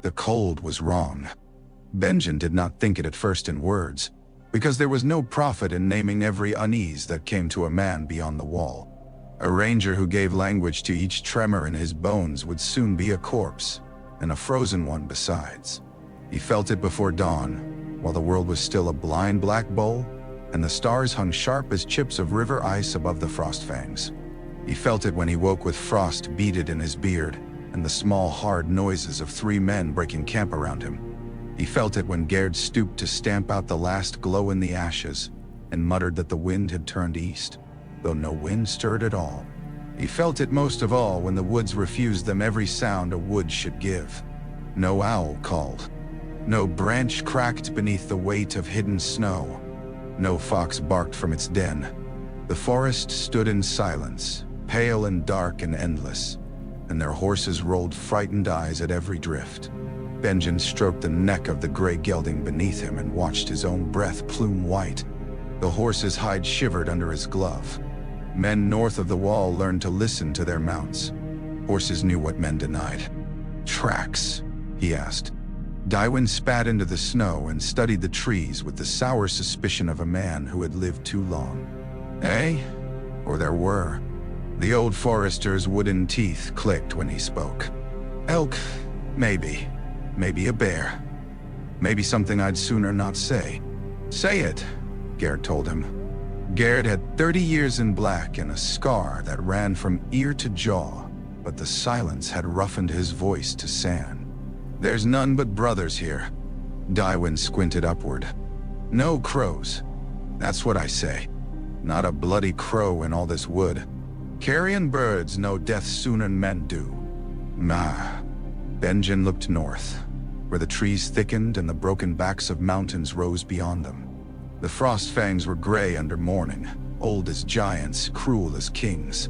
The cold was wrong. Benjen did not think it at first in words, because there was no profit in naming every unease that came to a man beyond the wall. A ranger who gave language to each tremor in his bones would soon be a corpse, and a frozen one besides. He felt it before dawn, while the world was still a blind black bowl, and the stars hung sharp as chips of river ice above the Frostfangs. He felt it when he woke with frost beaded in his beard, and the small hard noises of 3 men breaking camp around him. He felt it when Gerd stooped to stamp out the last glow in the ashes, and muttered that the wind had turned east, though no wind stirred at all. He felt it most of all when the woods refused them every sound a wood should give. No owl called. No branch cracked beneath the weight of hidden snow. No fox barked from its den. The forest stood in silence, pale and dark and endless, and their horses rolled frightened eyes at every drift. Benjen stroked the neck of the gray gelding beneath him and watched his own breath plume white. The horse's hide shivered under his glove. Men north of the wall learned to listen to their mounts. Horses knew what men denied. "Tracks?" he asked. Tywin spat into the snow and studied the trees with the sour suspicion of a man who had lived too long. Eh? Or there were. The old forester's wooden teeth clicked when he spoke. "Elk, maybe. Maybe a bear. Maybe something I'd sooner not say." "Say it," Gerd told him. Gerd had 30 years in black and a scar that ran from ear to jaw, but the silence had roughened his voice to sand. "There's none but brothers here." Tywin squinted upward. "No crows. That's what I say. Not a bloody crow in all this wood. Carrion birds know death sooner than men do." "Nah." Benjen looked north, where the trees thickened and the broken backs of mountains rose beyond them. The Frostfangs were gray under morning, old as giants, cruel as kings.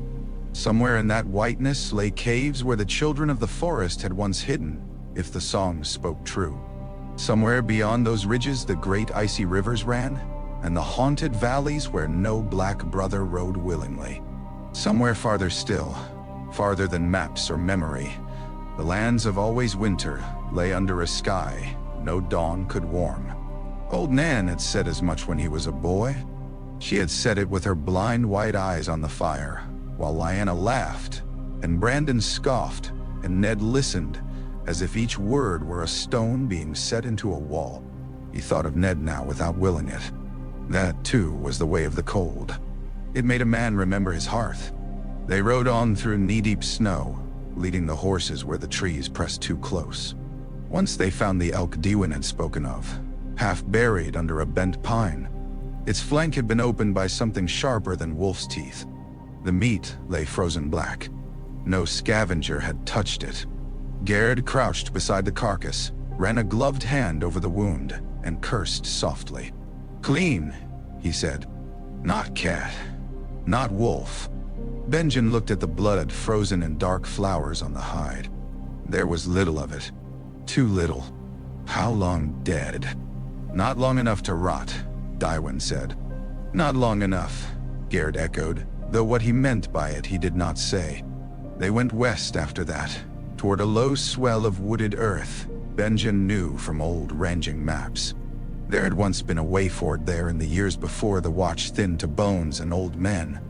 Somewhere in that whiteness lay caves where the children of the forest had once hidden, if the songs spoke true. Somewhere beyond those ridges the great icy rivers ran, and the haunted valleys where no black brother rode willingly. Somewhere farther still, farther than maps or memory, the lands of always winter lay under a sky no dawn could warm. Old Nan had said as much when he was a boy. She had said it with her blind white eyes on the fire, while Lyanna laughed, and Brandon scoffed, and Ned listened, as if each word were a stone being set into a wall. He thought of Ned now without willing it. That, too, was the way of the cold. It made a man remember his hearth. They rode on through knee-deep snow, leading the horses where the trees pressed too close. Once they found the elk Tywin had spoken of, half buried under a bent pine. Its flank had been opened by something sharper than wolf's teeth. The meat lay frozen black. No scavenger had touched it. Gerd crouched beside the carcass, ran a gloved hand over the wound, and cursed softly. "Clean," he said. "Not cat. Not wolf." Benjen looked at the blood frozen in dark flowers on the hide. There was little of it. Too little. How long dead? "Not long enough to rot," Tywin said. "Not long enough," Gerd echoed, though what he meant by it he did not say. They went west after that, toward a low swell of wooded earth Benjen knew from old ranging maps. There had once been a wayford there in the years before the watch thinned to bones and old men.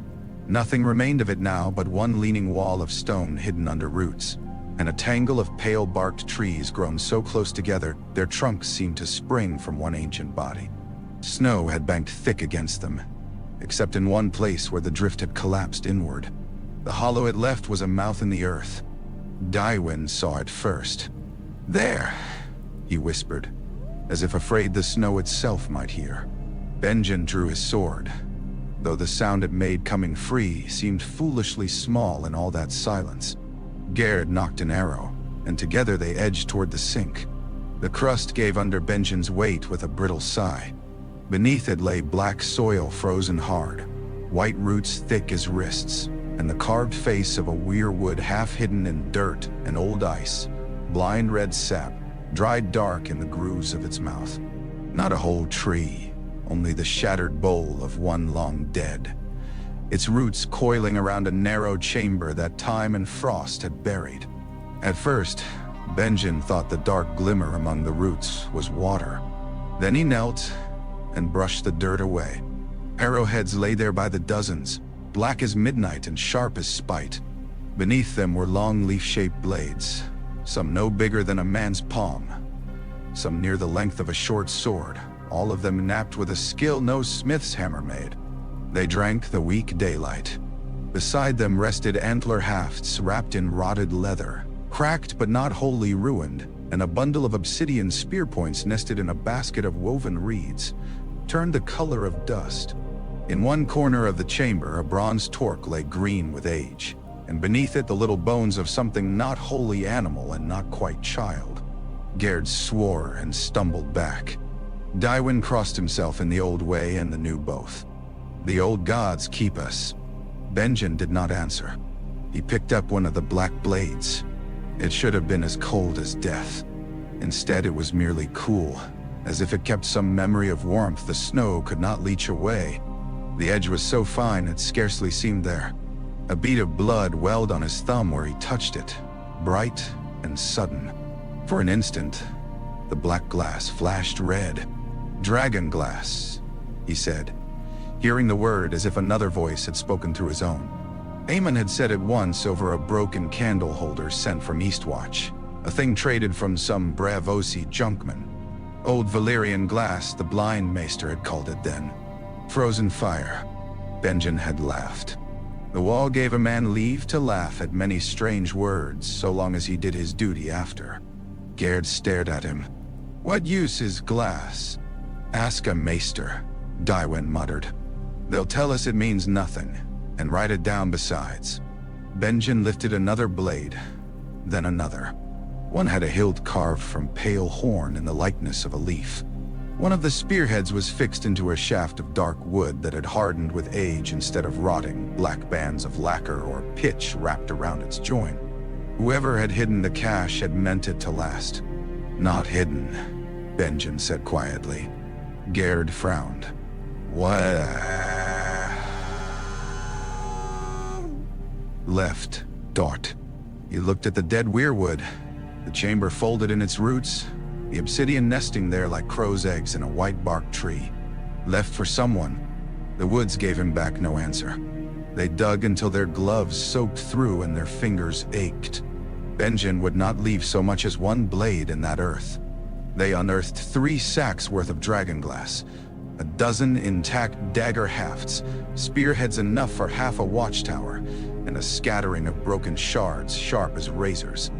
Nothing remained of it now but one leaning wall of stone hidden under roots, and a tangle of pale-barked trees grown so close together their trunks seemed to spring from one ancient body. Snow had banked thick against them, except in one place where the drift had collapsed inward. The hollow it left was a mouth in the earth. Tywin saw it first. "There," he whispered, as if afraid the snow itself might hear. Benjen drew his sword, though the sound it made coming free seemed foolishly small in all that silence. Gerd knocked an arrow, and together they edged toward the sink. The crust gave under Benjen's weight with a brittle sigh. Beneath it lay black soil frozen hard, white roots thick as wrists, and the carved face of a weirwood half hidden in dirt and old ice, blind red sap, dried dark in the grooves of its mouth. Not a whole tree, only the shattered bole of one long dead, its roots coiling around a narrow chamber that time and frost had buried. At first, Benjen thought the dark glimmer among the roots was water. Then he knelt and brushed the dirt away. Arrowheads lay there by the dozens, black as midnight and sharp as spite. Beneath them were long leaf-shaped blades, some no bigger than a man's palm, some near the length of a short sword, all of them knapped with a skill no smith's hammer made. They drank the weak daylight. Beside them rested antler hafts wrapped in rotted leather, cracked but not wholly ruined, and a bundle of obsidian spear points nested in a basket of woven reeds, turned the color of dust. In one corner of the chamber, a bronze torque lay green with age, and beneath it the little bones of something not wholly animal and not quite child. Gerd swore and stumbled back. Tywin crossed himself in the old way and the new both. The old gods keep us. Benjen did not answer. He picked up one of the black blades. It should have been as cold as death. Instead, it was merely cool, as if it kept some memory of warmth the snow could not leach away. The edge was so fine it scarcely seemed there. A bead of blood welled on his thumb where he touched it, bright and sudden. For an instant, the black glass flashed red. "Dragonglass," he said, hearing the word as if another voice had spoken through his own. Aemon had said it once over a broken candle holder sent from Eastwatch, a thing traded from some Bravosi junkman. Old Valyrian glass, the blind Maester had called it then. Frozen fire. Benjen had laughed. The wall gave a man leave to laugh at many strange words, so long as he did his duty after. Gerd stared at him. "What use is glass?" "Ask a Maester," Tywin muttered. "They'll tell us it means nothing, and write it down besides." Benjen lifted another blade, then another. One had a hilt carved from pale horn in the likeness of a leaf. One of the spearheads was fixed into a shaft of dark wood that had hardened with age instead of rotting, black bands of lacquer or pitch wrapped around its joint. Whoever had hidden the cache had meant it to last. "Not hidden," Benjen said quietly. Gerd frowned. "What?" Left, Dort. He looked at the dead Weirwood, the chamber folded in its roots, the obsidian nesting there like crow's eggs in a white bark tree. Left for someone. The woods gave him back no answer. They dug until their gloves soaked through and their fingers ached. Benjen would not leave so much as one blade in that earth. They unearthed 3 sacks worth of dragonglass, a dozen intact dagger hafts, spearheads enough for half a watchtower, and a scattering of broken shards sharp as razors.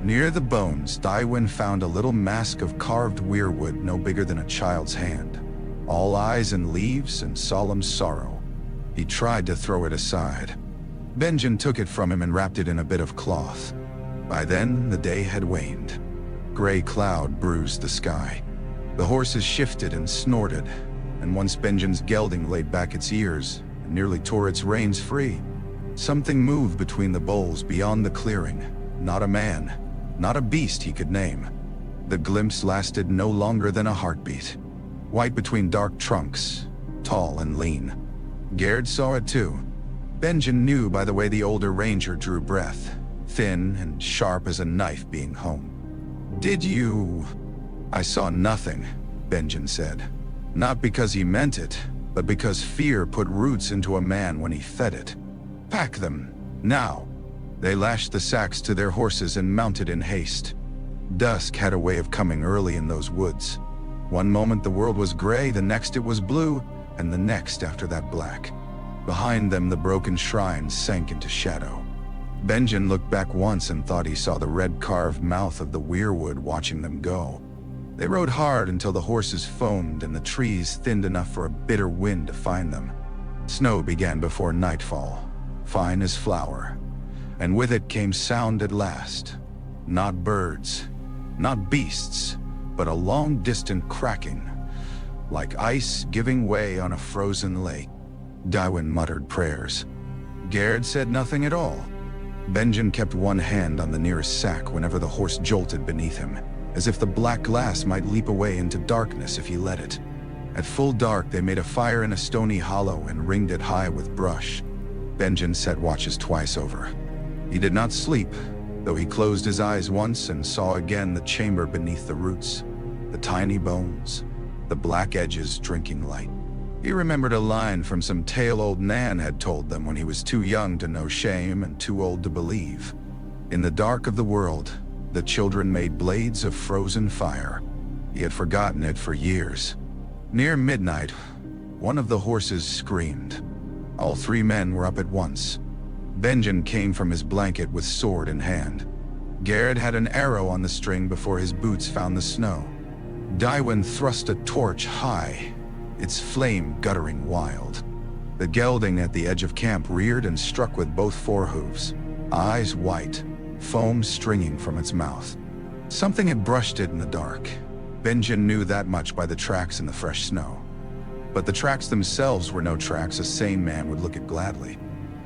Near the bones, Tywin found a little mask of carved weirwood no bigger than a child's hand, all eyes and leaves and solemn sorrow. He tried to throw it aside. Benjen took it from him and wrapped it in a bit of cloth. By then, the day had waned. Gray cloud bruised the sky. The horses shifted and snorted, and once Benjen's gelding laid back its ears and nearly tore its reins free. Something moved between the boles beyond the clearing, not a man, not a beast he could name. The glimpse lasted no longer than a heartbeat. White between dark trunks, tall and lean. Gerd saw it too. Benjen knew by the way the older ranger drew breath, thin and sharp as a knife being home. "Did you?" "I saw nothing," Benjen said. Not because he meant it, but because fear put roots into a man when he fed it. "Pack them, now." They lashed the sacks to their horses and mounted in haste. Dusk had a way of coming early in those woods. One moment the world was gray, the next it was blue, and the next after that black. Behind them the broken shrines sank into shadow. Benjen looked back once and thought he saw the red carved mouth of the Weirwood watching them go. They rode hard until the horses foamed and the trees thinned enough for a bitter wind to find them. Snow began before nightfall, fine as flour, and with it came sound at last. Not birds, not beasts, but a long distant cracking, like ice giving way on a frozen lake. Tywin muttered prayers. Gerd said nothing at all. Benjen kept one hand on the nearest sack whenever the horse jolted beneath him, as if the black glass might leap away into darkness if he let it. At full dark they made a fire in a stony hollow and ringed it high with brush. Benjen set watches twice over. He did not sleep, though he closed his eyes once and saw again the chamber beneath the roots, the tiny bones, the black edges drinking light. He remembered a line from some tale old Nan had told them when he was too young to know shame and too old to believe. In the dark of the world, the children made blades of frozen fire. He had forgotten it for years. Near midnight, one of the horses screamed. All three men were up at once. Benjen came from his blanket with sword in hand. Garrett had an arrow on the string before his boots found the snow. Dywyn thrust a torch high, its flame guttering wild. The gelding at the edge of camp reared and struck with both forehooves, eyes white, foam stringing from its mouth. Something had brushed it in the dark. Benjen knew that much by the tracks in the fresh snow. But the tracks themselves were no tracks a sane man would look at gladly.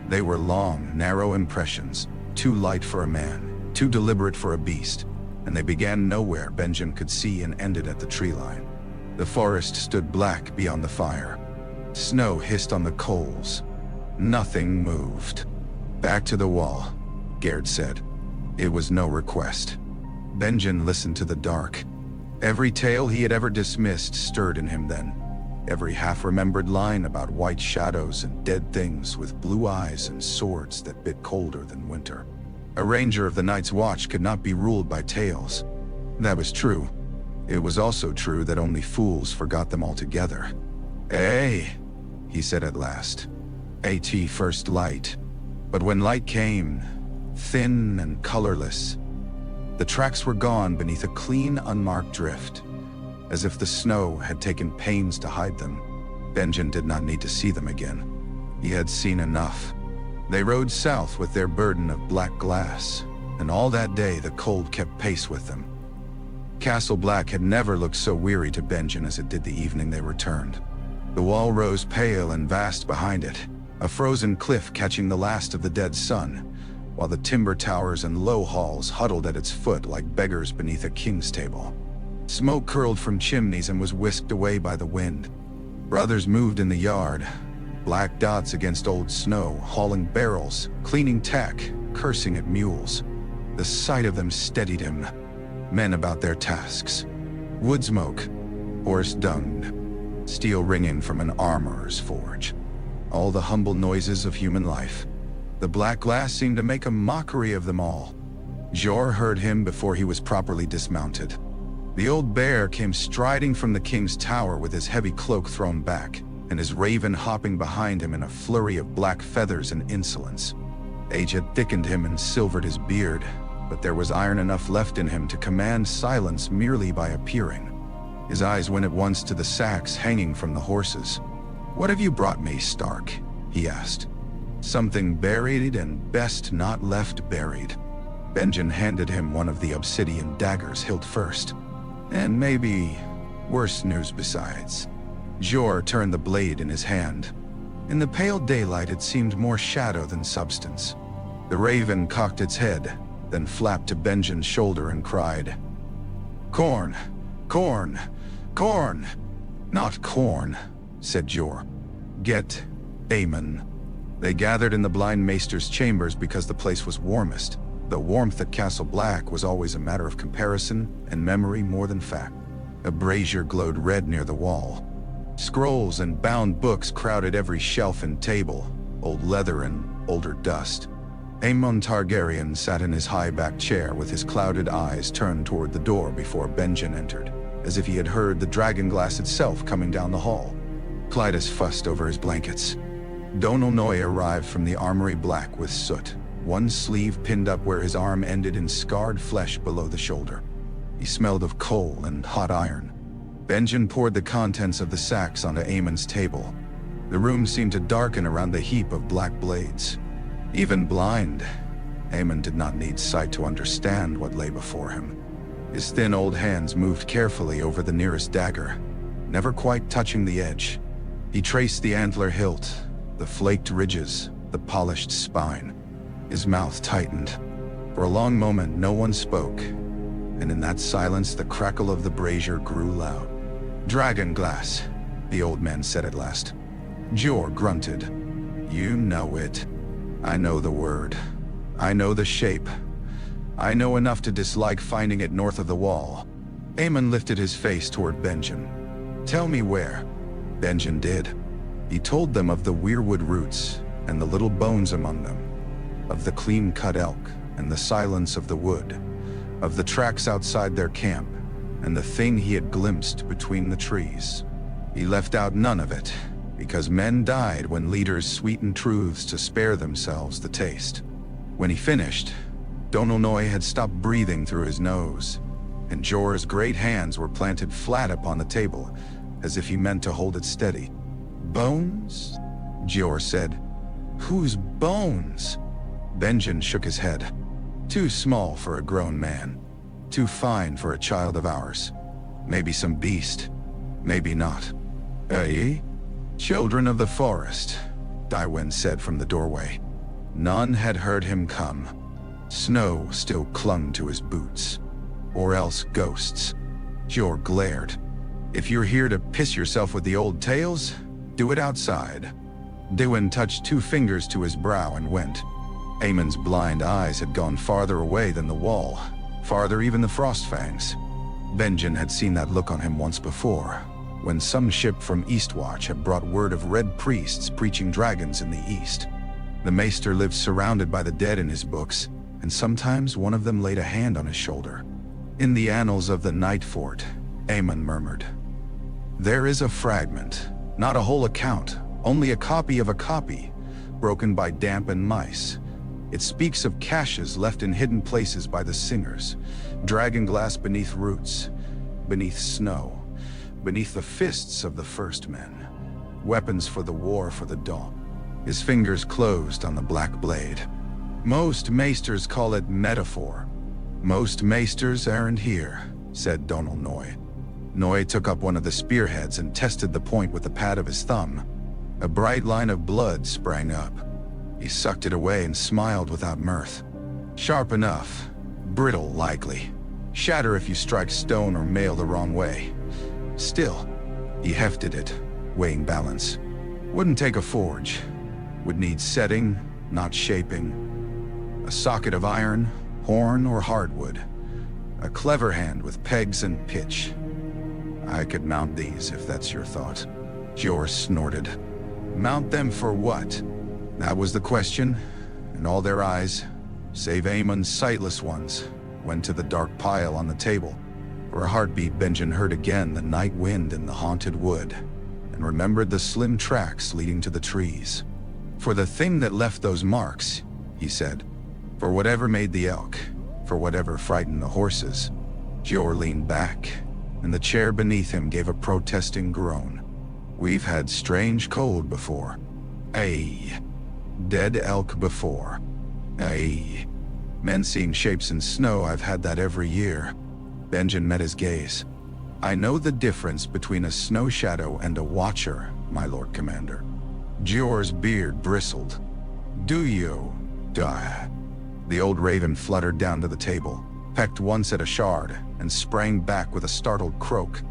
They were long, narrow impressions, too light for a man, too deliberate for a beast, and they began nowhere Benjen could see and ended at the tree line. The forest stood black beyond the fire. Snow hissed on the coals. Nothing moved. "Back to the wall," Garrett said. It was no request. Benjen listened to the dark. Every tale he had ever dismissed stirred in him then. Every half-remembered line about white shadows and dead things with blue eyes and swords that bit colder than winter. A ranger of the Night's Watch could not be ruled by tales. That was true. It was also true that only fools forgot them altogether. "Hey," he said at last. "At first light." But when light came, thin and colorless, the tracks were gone beneath a clean, unmarked drift, as if the snow had taken pains to hide them. Benjen did not need to see them again. He had seen enough. They rode south with their burden of black glass, and all that day the cold kept pace with them. Castle Black had never looked so weary to Benjen as it did the evening they returned. The wall rose pale and vast behind it, a frozen cliff catching the last of the dead sun, while the timber towers and low halls huddled at its foot like beggars beneath a king's table. Smoke curled from chimneys and was whisked away by the wind. Brothers moved in the yard, black dots against old snow, hauling barrels, cleaning tack, cursing at mules. The sight of them steadied him. Men about their tasks. Wood smoke, horse dung, steel ringing from an armorer's forge. All the humble noises of human life. The black glass seemed to make a mockery of them all. Jor heard him before he was properly dismounted. The old bear came striding from the king's tower with his heavy cloak thrown back, and his raven hopping behind him in a flurry of black feathers and insolence. Age had thickened him and silvered his beard, but there was iron enough left in him to command silence merely by appearing. His eyes went at once to the sacks hanging from the horses. "What have you brought me, Stark?" he asked. "Something buried and best not left buried." Benjen handed him one of the obsidian daggers hilt first. "And maybe worse news besides." Jor turned the blade in his hand. In the pale daylight it seemed more shadow than substance. The raven cocked its head, then flapped to Benjen's shoulder and cried, "Corn! Corn! Corn!" "Not corn," said Jor. "Get Aemon." They gathered in the blind Maester's chambers because the place was warmest, though warmth at Castle Black was always a matter of comparison and memory more than fact. A brazier glowed red near the wall. Scrolls and bound books crowded every shelf and table, old leather and older dust. Aemon Targaryen sat in his high-backed chair with his clouded eyes turned toward the door before Benjen entered, as if he had heard the Dragonglass itself coming down the hall. Clytus fussed over his blankets. Donal Noy arrived from the armory black with soot, one sleeve pinned up where his arm ended in scarred flesh below the shoulder. He smelled of coal and hot iron. Benjen poured the contents of the sacks onto Aemon's table. The room seemed to darken around the heap of black blades. Even blind, Aemon did not need sight to understand what lay before him. His thin old hands moved carefully over the nearest dagger, never quite touching the edge. He traced the antler hilt, the flaked ridges, the polished spine. His mouth tightened. For a long moment no one spoke, and in that silence the crackle of the brazier grew loud. "Dragonglass," the old man said at last. Jor grunted. "You know it. I know the word. I know the shape. I know enough to dislike finding it north of the wall. Aemon lifted his face toward Benjen. Tell me where. Benjen did. He told them of the Weirwood roots and the little bones among them, of the clean-cut elk and the silence of the wood, of the tracks outside their camp, and the thing he had glimpsed between the trees. He left out none of it, because men died when leaders sweetened truths to spare themselves the taste. When he finished, Donalnoy had stopped breathing through his nose, and Jorah's great hands were planted flat upon the table, as if he meant to hold it steady. Bones? Jorah said. Whose bones? Benjen shook his head. Too small for a grown man. Too fine for a child of ours. Maybe some beast. Maybe not. Eh? Children of the forest, Tywin said from the doorway. None had heard him come. Snow still clung to his boots. Or else ghosts. Jorah glared. If you're here to piss yourself with the old tales, do it outside. Tywin touched 2 fingers to his brow and went. Aemon's blind eyes had gone farther away than the wall, farther even the Frostfangs. Benjen had seen that look on him once before, when some ship from Eastwatch had brought word of red priests preaching dragons in the east. The Maester lived surrounded by the dead in his books, and sometimes one of them laid a hand on his shoulder. In the annals of the Night Fort, Aemon murmured. There is a fragment, not a whole account, only a copy of a copy, broken by damp and mice. It speaks of caches left in hidden places by the singers, dragonglass beneath roots, beneath snow, beneath the fists of the first men, weapons for the war for the dawn. His fingers closed on the black blade. Most maesters call it metaphor. Most maesters aren't here, said Donalnoy. Noy took up one of the spearheads and tested the point with the pad of his thumb. A bright line of blood sprang up. He sucked it away and smiled without mirth. Sharp enough, brittle likely. Shatter if you strike stone or mail the wrong way. Still, he hefted it, weighing balance. Wouldn't take a forge. Would need setting, not shaping. A socket of iron, horn, or hardwood. A clever hand with pegs and pitch. I could mount these if that's your thought. Jorah snorted. Mount them for what? That was the question, and all their eyes, save Aemon's sightless ones, went to the dark pile on the table. For a heartbeat, Benjen heard again the night wind in the haunted wood, and remembered the slim tracks leading to the trees. For the thing that left those marks, he said. For whatever made the elk, for whatever frightened the horses. Jorah leaned back, and the chair beneath him gave a protesting groan. We've had strange cold before. Aye. Dead elk before. Aye. Men seeing shapes in snow, I've had that every year. Benjen met his gaze. I know the difference between a snow shadow and a watcher, my Lord Commander. Jorah's beard bristled. Do you? Duh. The old raven fluttered down to the table, pecked once at a shard, and sprang back with a startled croak.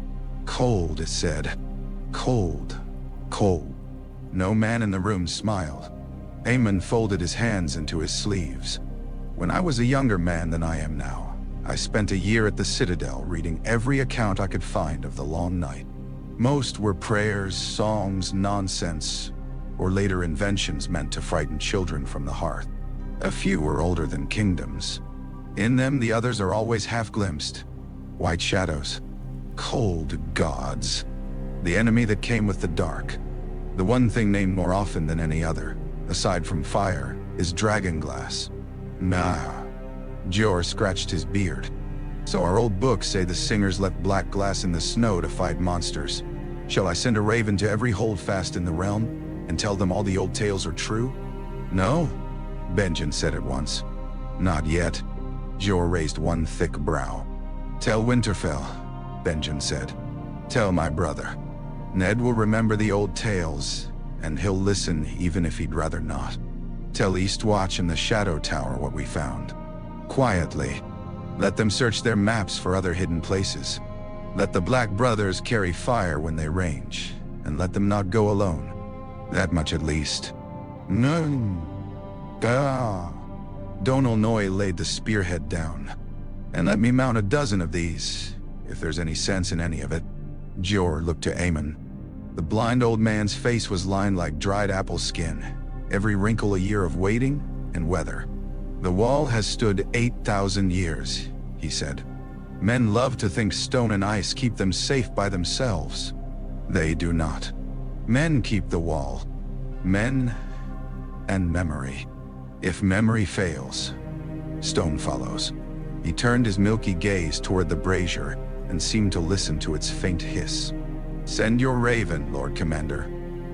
Cold, it said. Cold. Cold. No man in the room smiled. Aemon folded his hands into his sleeves. When I was a younger man than I am now, I spent a year at the Citadel reading every account I could find of the long night. Most were prayers, songs, nonsense, or later inventions meant to frighten children from the hearth. A few were older than kingdoms. In them, the others are always half-glimpsed. White shadows. Cold gods. The enemy that came with the dark. The one thing named more often than any other, aside from fire, is Dragonglass. Nah. Jorah scratched his beard. So our old books say the singers left black glass in the snow to fight monsters. Shall I send a raven to every holdfast in the realm and tell them all the old tales are true? No, Benjen said at once. Not yet. Jorah raised one thick brow. Tell Winterfell, Benjen said. Tell my brother. Ned will remember the old tales, and he'll listen even if he'd rather not. Tell Eastwatch and the Shadow Tower what we found. Quietly. Let them search their maps for other hidden places. Let the Black Brothers carry fire when they range, and let them not go alone. That much at least. No. Donal Noy laid the spearhead down. "And let me mount a dozen of these, if there's any sense in any of it." Jor looked to Aemon. The blind old man's face was lined like dried apple skin, every wrinkle a year of waiting and weather. "The wall has stood 8,000 years, he said. "Men love to think stone and ice keep them safe by themselves. They do not. Men keep the wall. Men and memory. If memory fails, stone follows." He turned his milky gaze toward the brazier and seemed to listen to its faint hiss. "Send your raven, Lord Commander."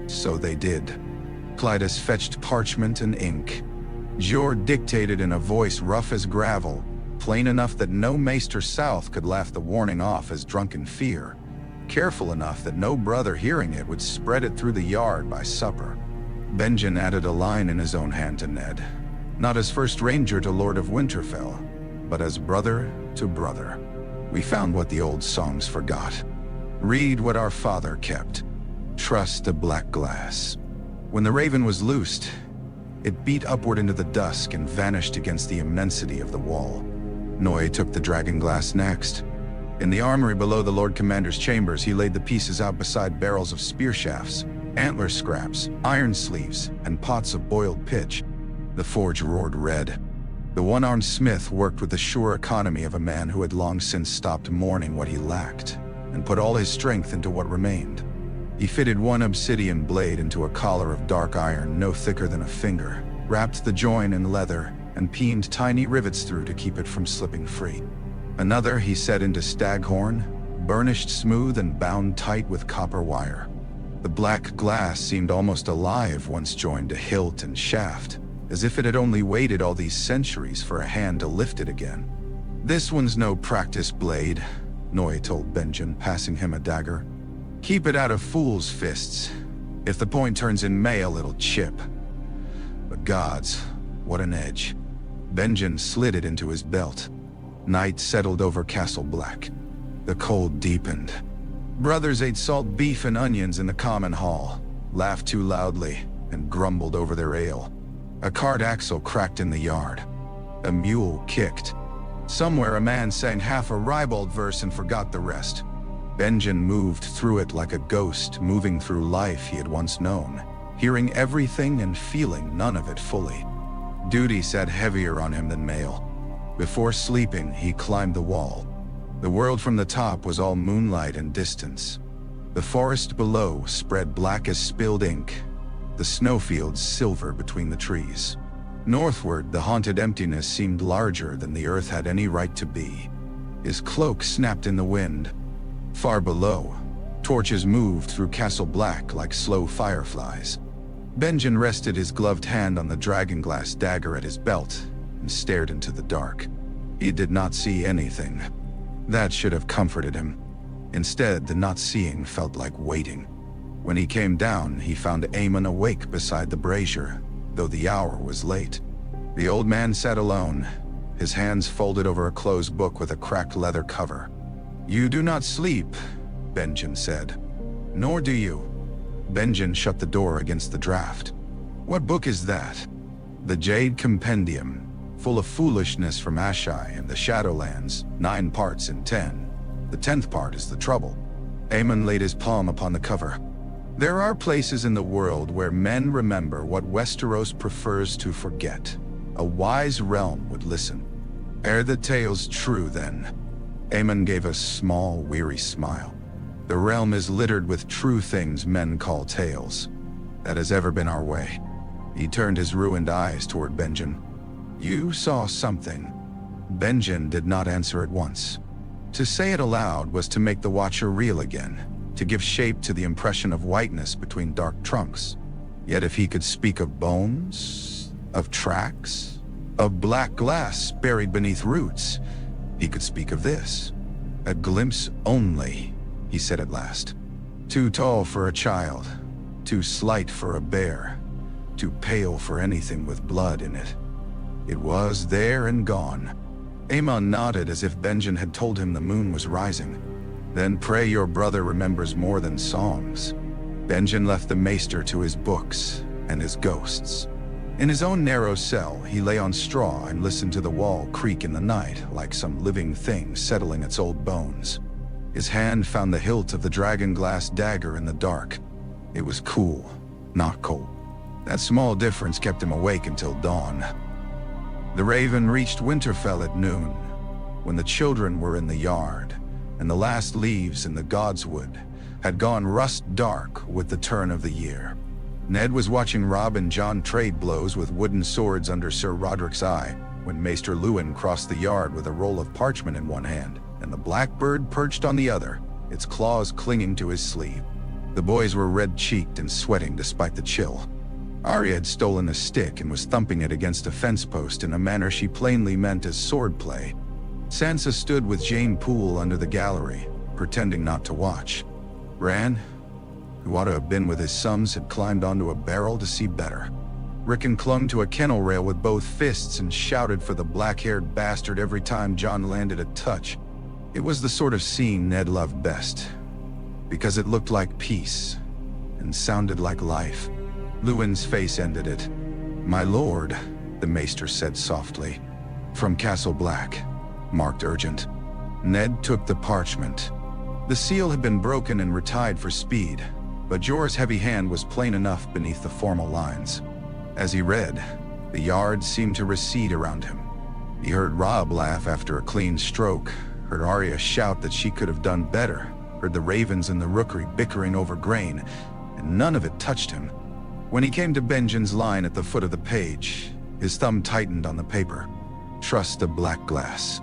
So they did. Clytus fetched parchment and ink. Jor dictated in a voice rough as gravel, plain enough that no Maester south could laugh the warning off as drunken fear, careful enough that no brother hearing it would spread it through the yard by supper. Benjen added a line in his own hand to Ned, not as first ranger to Lord of Winterfell, but as brother to brother. "We found what the old songs forgot. Read what our father kept. Trust the black glass." When the raven was loosed, it beat upward into the dusk and vanished against the immensity of the wall. Noy took the Dragonglass next. In the armory below the Lord Commander's chambers, he laid the pieces out beside barrels of spear shafts, antler scraps, iron sleeves, and pots of boiled pitch. The forge roared red. The one-armed smith worked with the sure economy of a man who had long since stopped mourning what he lacked, and put all his strength into what remained. He fitted one obsidian blade into a collar of dark iron no thicker than a finger, wrapped the join in leather, and peened tiny rivets through to keep it from slipping free. Another he set into staghorn, burnished smooth and bound tight with copper wire. The black glass seemed almost alive once joined to hilt and shaft, as if it had only waited all these centuries for a hand to lift it again. "This one's no practice blade," Noy told Benjen, passing him a dagger. "Keep it out of fools' fists. If the point turns in mail, it'll chip. But gods, what an edge." Benjen slid it into his belt. Night settled over Castle Black. The cold deepened. Brothers ate salt beef and onions in the common hall, laughed too loudly, and grumbled over their ale. A cart axle cracked in the yard. A mule kicked. Somewhere a man sang half a ribald verse and forgot the rest. Benjen moved through it like a ghost moving through life he had once known, hearing everything and feeling none of it fully. Duty sat heavier on him than mail. Before sleeping, he climbed the wall. The world from the top was all moonlight and distance. The forest below spread black as spilled ink, the snowfields silver between the trees. Northward, the haunted emptiness seemed larger than the earth had any right to be. His cloak snapped in the wind. Far below, torches moved through Castle Black like slow fireflies. Benjen rested his gloved hand on the Dragonglass dagger at his belt and stared into the dark. He did not see anything. That should have comforted him. Instead, the not seeing felt like waiting. When he came down, he found Aemon awake beside the brazier, though the hour was late. The old man sat alone, his hands folded over a closed book with a cracked leather cover. "You do not sleep," Benjen said. "Nor do you." Benjen shut the door against the draft. "What book is that?" "The Jade Compendium, full of foolishness from Ashai and the Shadowlands, 9 parts in 10. The 10th part is the trouble." Aemon laid his palm upon the cover. "There are places in the world where men remember what Westeros prefers to forget. A wise realm would listen. Are the tales true, then?" Aemon gave a small, weary smile. "The realm is littered with true things men call tales. That has ever been our way." He turned his ruined eyes toward Benjen. "You saw something." Benjen did not answer at once. To say it aloud was to make the Watcher real again, to give shape to the impression of whiteness between dark trunks. Yet if he could speak of bones, of tracks, of black glass buried beneath roots, he could speak of this. "A glimpse only," he said at last. "Too tall for a child, too slight for a bear, too pale for anything with blood in it. It was there and gone." Aemon nodded as if Benjen had told him the moon was rising. "Then pray your brother remembers more than songs." Benjen left the Maester to his books and his ghosts. In his own narrow cell, he lay on straw and listened to the wall creak in the night, like some living thing settling its old bones. His hand found the hilt of the Dragonglass dagger in the dark. It was cool, not cold. That small difference kept him awake until dawn. The Raven reached Winterfell at noon, when the children were in the yard, and the last leaves in the Godswood had gone rust dark with the turn of the year. Ned was watching Robb and Jon trade blows with wooden swords under Sir Roderick's eye when Maester Luwin crossed the yard with a roll of parchment in one hand and the blackbird perched on the other, its claws clinging to his sleeve. The boys were red-cheeked and sweating despite the chill. Arya had stolen a stick and was thumping it against a fence post in a manner she plainly meant as swordplay. Sansa stood with Jane Poole under the gallery, pretending not to watch. Bran, who ought to have been with his sons, had climbed onto a barrel to see better. Rickon clung to a kennel rail with both fists and shouted for the black-haired bastard every time Jon landed a touch. It was the sort of scene Ned loved best, because it looked like peace and sounded like life. Luwin's face ended it. "My lord," the maester said softly. "From Castle Black," marked urgent. Ned took the parchment. The seal had been broken and retied for speed, but Jorah's heavy hand was plain enough beneath the formal lines. As he read, the yard seemed to recede around him. He heard Robb laugh after a clean stroke, heard Arya shout that she could have done better, heard the ravens in the rookery bickering over grain, and none of it touched him. When he came to Benjen's line at the foot of the page, his thumb tightened on the paper. "Trust the black glass."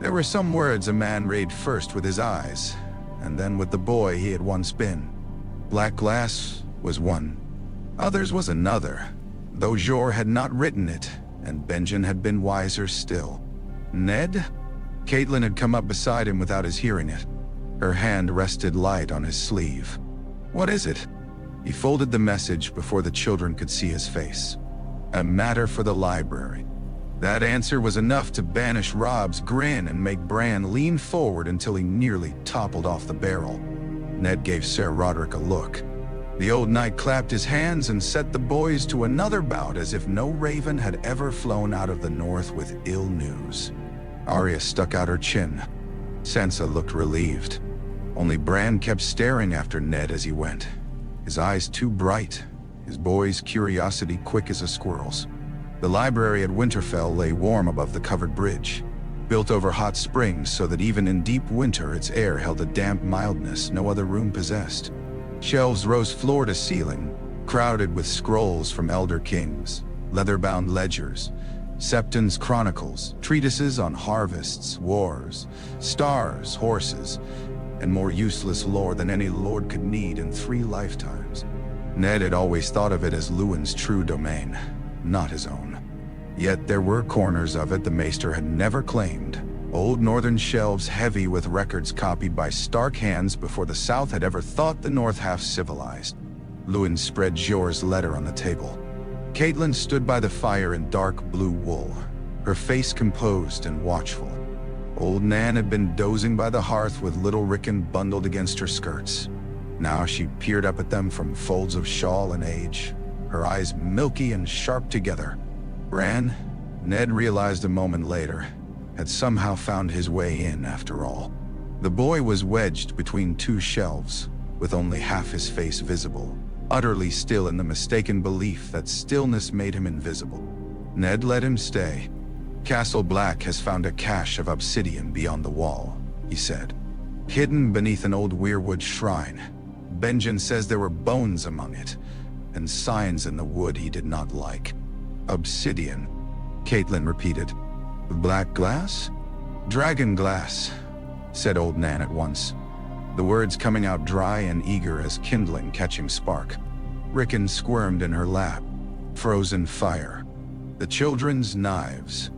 There were some words a man read first with his eyes, and then with the boy he had once been. Black glass was one. Others was another, though Jorah had not written it, and Benjen had been wiser still. "Ned?" Catelyn had come up beside him without his hearing it. Her hand rested light on his sleeve. "What is it?" He folded the message before the children could see his face. "A matter for the library." That answer was enough to banish Robb's grin and make Bran lean forward until he nearly toppled off the barrel. Ned gave Sir Roderick a look. The old knight clapped his hands and set the boys to another bout as if no raven had ever flown out of the north with ill news. Arya stuck out her chin. Sansa looked relieved. Only Bran kept staring after Ned as he went, his eyes too bright, his boy's curiosity quick as a squirrel's. The library at Winterfell lay warm above the covered bridge, built over hot springs so that even in deep winter its air held a damp mildness no other room possessed. Shelves rose floor to ceiling, crowded with scrolls from elder kings, leather-bound ledgers, Septon's chronicles, treatises on harvests, wars, stars, horses, and more useless lore than any lord could need in 3 lifetimes. Ned had always thought of it as Luwin's true domain, not his own. Yet there were corners of it the Maester had never claimed, old northern shelves heavy with records copied by Stark hands before the South had ever thought the North half civilized. Luwin spread Jorah's letter on the table. Catelyn stood by the fire in dark blue wool, her face composed and watchful. Old Nan had been dozing by the hearth with little Rickon bundled against her skirts. Now she peered up at them from folds of shawl and age, her eyes milky and sharp together. Bran, Ned realized a moment later, had somehow found his way in after all. The boy was wedged between 2 shelves, with only half his face visible, utterly still in the mistaken belief that stillness made him invisible. Ned let him stay. "Castle Black has found a cache of obsidian beyond the wall," he said. "Hidden beneath an old Weirwood shrine. Benjen says there were bones among it, and signs in the wood he did not like." "Obsidian," Catelyn repeated. "Black glass?" "Dragonglass," said old Nan at once, the words coming out dry and eager as kindling catching spark. Rickon squirmed in her lap. "Frozen fire. The children's knives.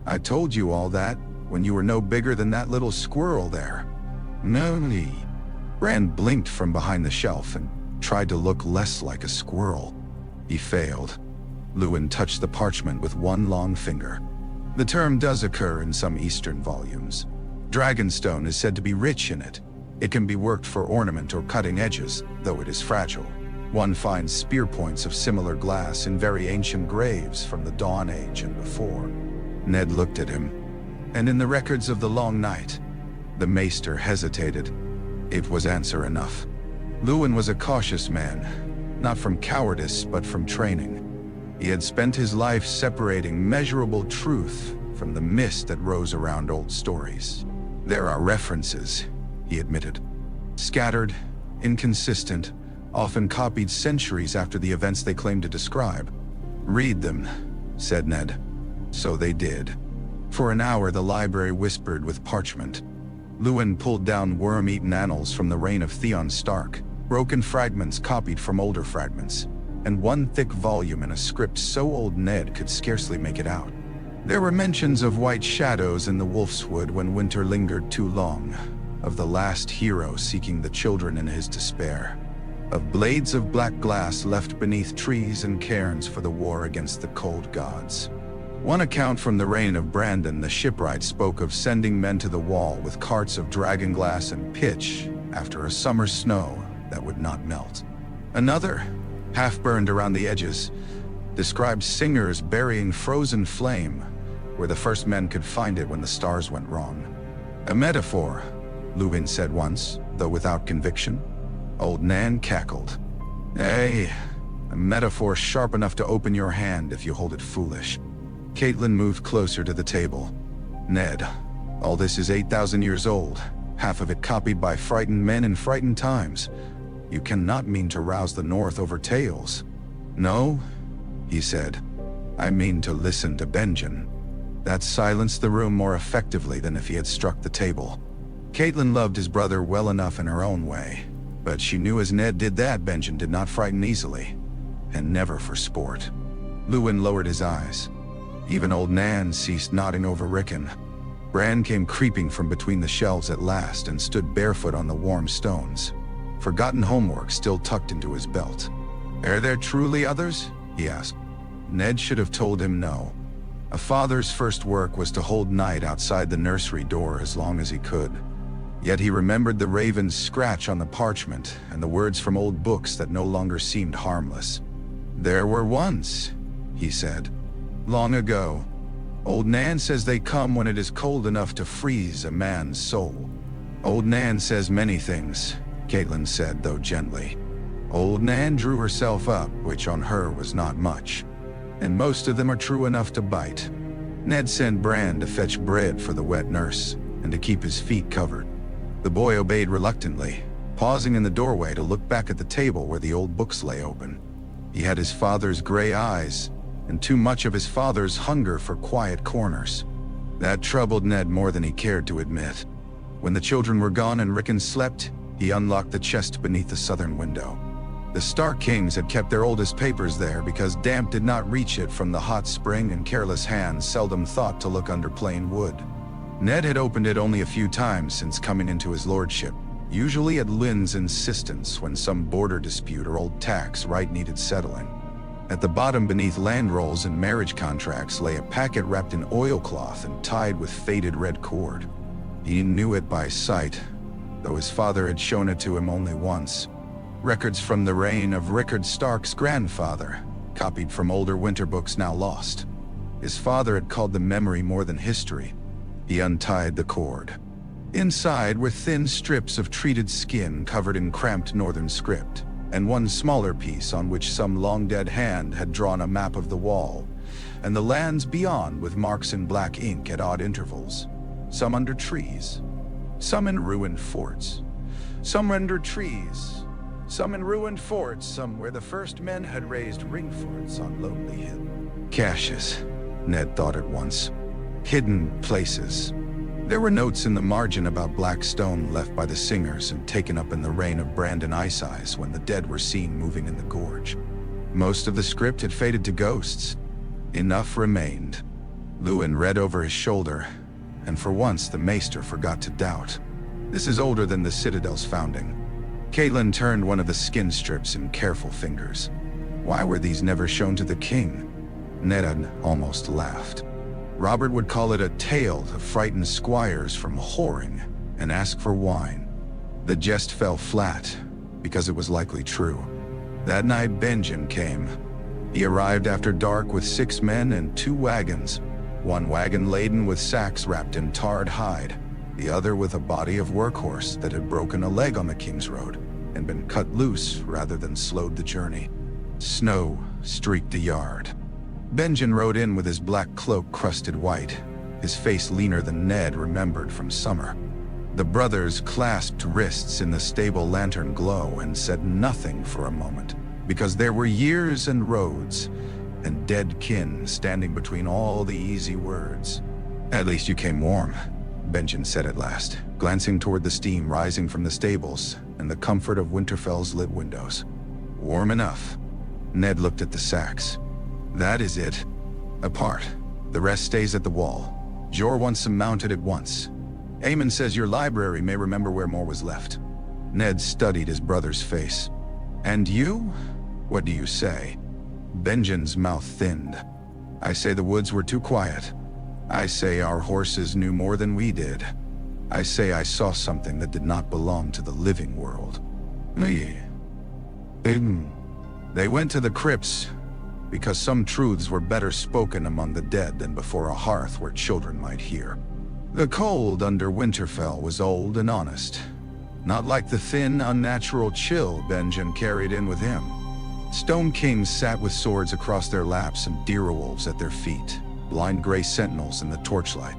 I told you all that when you were no bigger than that little squirrel there." "No need." Bran blinked from behind the shelf and tried to look less like a squirrel. He failed. Luwin touched the parchment with one long finger. "The term does occur in some Eastern volumes. Dragonstone is said to be rich in it. It can be worked for ornament or cutting edges, though it is fragile. One finds spear points of similar glass in very ancient graves from the Dawn Age and before. Ned looked at him, and in the records of the Long Night, the Maester hesitated. It was answer enough. Luwin was a cautious man, not from cowardice but from training. He had spent his life separating measurable truth from the mist that rose around old stories. There are references, he admitted. Scattered, inconsistent, often copied centuries after the events they claim to describe. Read them, said Ned. So they did. For an hour the library whispered with parchment. Luwin pulled down worm-eaten annals from the reign of Theon Stark, broken fragments copied from older fragments, and one thick volume in a script so old Ned could scarcely make it out. There were mentions of white shadows in the Wolfswood when winter lingered too long, of the last hero seeking the children in his despair, of blades of black glass left beneath trees and cairns for the war against the cold gods. One account from the reign of Brandon the shipwright spoke of sending men to the wall with carts of dragonglass and pitch after a summer snow that would not melt. Another, half-burned around the edges, described singers burying frozen flame where the first men could find it when the stars went wrong. A metaphor, Luwin said once, though without conviction. Old Nan cackled. Hey, a metaphor sharp enough to open your hand if you hold it foolish. Caitlin moved closer to the table. Ned, all this is 8,000 years old, half of it copied by frightened men in frightened times. You cannot mean to rouse the North over tales. No, he said. I mean to listen to Benjen. That silenced the room more effectively than if he had struck the table. Caitlin loved his brother well enough in her own way, but she knew as Ned did that Benjen did not frighten easily, and never for sport. Luwin lowered his eyes. Even old Nan ceased nodding over Rickon. Bran came creeping from between the shelves at last and stood barefoot on the warm stones, forgotten homework still tucked into his belt. Are there truly others? He asked. Ned should have told him no. A father's first work was to hold night outside the nursery door as long as he could. Yet he remembered the raven's scratch on the parchment and the words from old books that no longer seemed harmless. There were once, he said. Long ago. Old Nan says they come when it is cold enough to freeze a man's soul. Old Nan says many things, Caitlin said, though gently. Old Nan drew herself up, which on her was not much. And most of them are true enough to bite. Ned sent Bran to fetch bread for the wet nurse, and to keep his feet covered. The boy obeyed reluctantly, pausing in the doorway to look back at the table where the old books lay open. He had his father's gray eyes, and too much of his father's hunger for quiet corners. That troubled Ned more than he cared to admit. When the children were gone and Rickon slept, he unlocked the chest beneath the southern window. The Stark Kings had kept their oldest papers there because damp did not reach it from the hot spring and careless hands seldom thought to look under plain wood. Ned had opened it only a few times since coming into his lordship, usually at Lynn's insistence when some border dispute or old tax right needed settling. At the bottom beneath land rolls and marriage contracts lay a packet wrapped in oilcloth and tied with faded red cord. He knew it by sight, though his father had shown it to him only once. Records from the reign of Eddard Stark's grandfather, copied from older winter books now lost. His father had called them memory more than history. He untied the cord. Inside were thin strips of treated skin covered in cramped northern script, and one smaller piece on which some long-dead hand had drawn a map of the wall, and the lands beyond with marks in black ink at odd intervals, some under trees, some in ruined forts, some under trees, some in ruined forts, some where the first men had raised ring forts on lonely hill. Caches, Ned thought at once. Hidden places. There were notes in the margin about black stone left by the singers and taken up in the reign of Brandon Ice Eyes when the dead were seen moving in the gorge. Most of the script had faded to ghosts. Enough remained. Luwin read over his shoulder, and for once the Maester forgot to doubt. This is older than the Citadel's founding. Caitlin turned one of the skin strips in careful fingers. Why were these never shown to the king? Ned had almost laughed. Robert would call it a tale to frighten squires from whoring and ask for wine. The jest fell flat, because it was likely true. That night Benjen came. He arrived after dark with 6 men and 2 wagons, one wagon laden with sacks wrapped in tarred hide, the other with a body of workhorse that had broken a leg on the King's Road and been cut loose rather than slowed the journey. Snow streaked the yard. Benjen rode in with his black cloak crusted white, his face leaner than Ned remembered from summer. The brothers clasped wrists in the stable lantern glow and said nothing for a moment, because there were years and roads and dead kin standing between all the easy words. "At least you came warm," Benjen said at last, glancing toward the steam rising from the stables and the comfort of Winterfell's lit windows. "Warm enough." Ned looked at the sacks. "That is it. A part. The rest stays at the wall. Jor wants them mounted at once. Aemon says your library may remember where more was left." Ned studied his brother's face. "And you? What do you say?" Benjen's mouth thinned. "I say the woods were too quiet. I say our horses knew more than we did. I say I saw something that did not belong to the living world." They went to the crypts because some truths were better spoken among the dead than before a hearth where children might hear. The cold under Winterfell was old and honest, not like the thin, unnatural chill Benjen carried in with him. Stone kings sat with swords across their laps and direwolves at their feet, blind gray sentinels in the torchlight.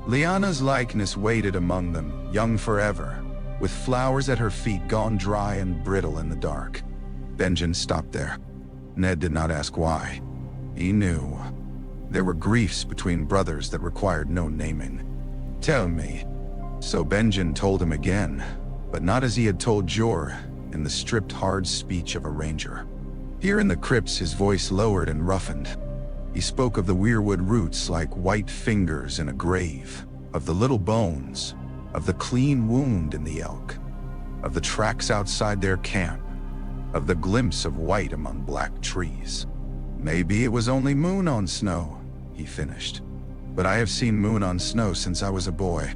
Lyanna's likeness waited among them, young forever, with flowers at her feet gone dry and brittle in the dark. Benjen stopped there. Ned did not ask why. He knew. There were griefs between brothers that required no naming. "Tell me." So Benjen told him again, but not as he had told Jor, in the stripped hard speech of a ranger. Here in the crypts his voice lowered and roughened. He spoke of the Weirwood roots like white fingers in a grave, of the little bones, of the clean wound in the elk, of the tracks outside their camp, of the glimpse of white among black trees. "Maybe it was only moon on snow," he finished. "But I have seen moon on snow since I was a boy.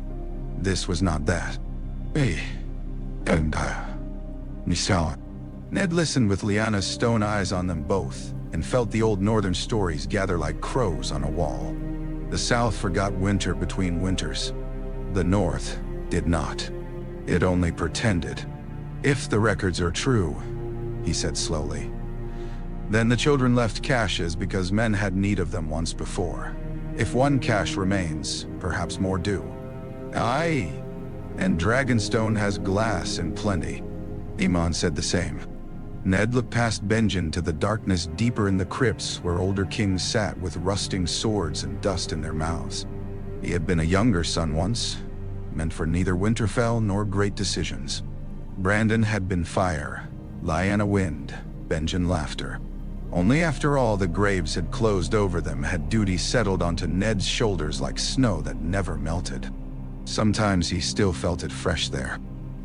This was not that." Ned listened with Lyanna's stone eyes on them both, and felt the old northern stories gather like crows on a wall. The South forgot winter between winters. The North did not. It only pretended. "If the records are true," he said slowly, "then the children left caches because men had need of them once before. If one cache remains, perhaps more do. Aye, and Dragonstone has glass in plenty." Aemon said the same. Ned looked past Benjen to the darkness deeper in the crypts where older kings sat with rusting swords and dust in their mouths. He had been a younger son once, meant for neither Winterfell nor great decisions. Brandon had been fire, Lyanna wind, Benjen laughter. Only after all the graves had closed over them had duty settled onto Ned's shoulders like snow that never melted. Sometimes he still felt it fresh there.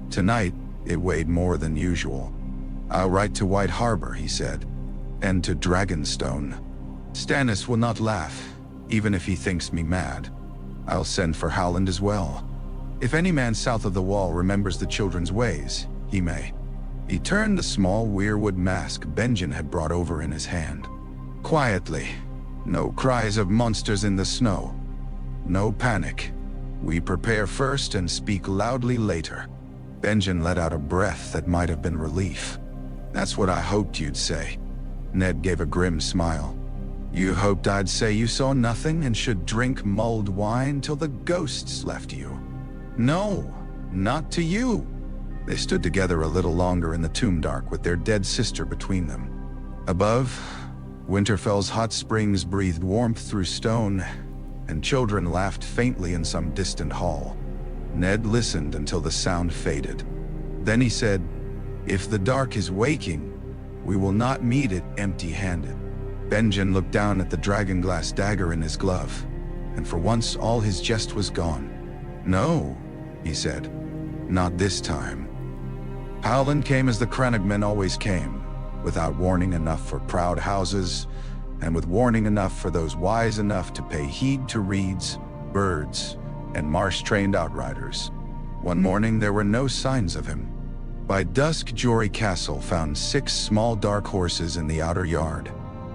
Tonight, it weighed more than usual. "I'll write to White Harbor," he said, "and to Dragonstone. Stannis will not laugh, even if he thinks me mad. I'll send for Howland as well. If any man south of the wall remembers the children's ways, he may." He turned the small Weirwood mask Benjen had brought over in his hand. "Quietly. No cries of monsters in the snow. No panic. We prepare first and speak loudly later." Benjen let out a breath that might have been relief. "That's what I hoped you'd say." Ned gave a grim smile. "You hoped I'd say you saw nothing and should drink mulled wine till the ghosts left you." "No, not to you." They stood together a little longer in the tomb dark with their dead sister between them. Above, Winterfell's hot springs breathed warmth through stone, and children laughed faintly in some distant hall. Ned listened until the sound faded. Then he said, "If the dark is waking, we will not meet it empty-handed." Benjen looked down at the dragonglass dagger in his glove, and for once all his jest was gone. "No," he said, "not this time." Howland came as the Crannogmen always came, without warning enough for proud houses, and with warning enough for those wise enough to pay heed to reeds, birds, and marsh-trained outriders. One morning there were no signs of him. By dusk, Jory Castle found 6 small dark horses in the outer yard,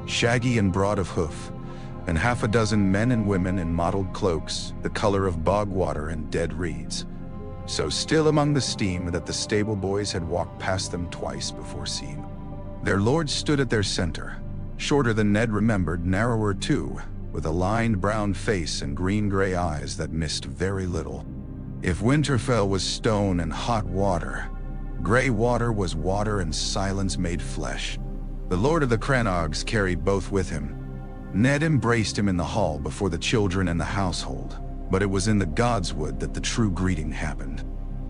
shaggy and broad of hoof, and half a dozen men and women in mottled cloaks, the color of bog water and dead reeds, so still among the steam that the stable boys had walked past them twice before seeing. Their lord stood at their center, shorter than Ned remembered, narrower too, with a lined brown face and green-gray eyes that missed very little. If Winterfell was stone and hot water, gray water was water and silence made flesh. The Lord of the Crannogs carried both with him. Ned embraced him in the hall before the children and the household, but it was in the Godswood that the true greeting happened.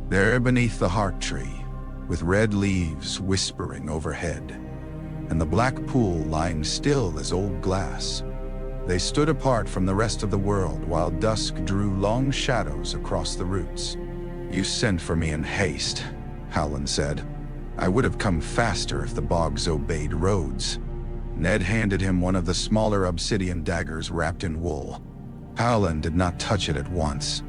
There beneath the heart tree, with red leaves whispering overhead, and the black pool lying still as old glass, they stood apart from the rest of the world while dusk drew long shadows across the roots. "You sent for me in haste," Howland said. "I would have come faster if the bogs obeyed roads." Ned handed him one of the smaller obsidian daggers wrapped in wool. Howland did not touch it at once.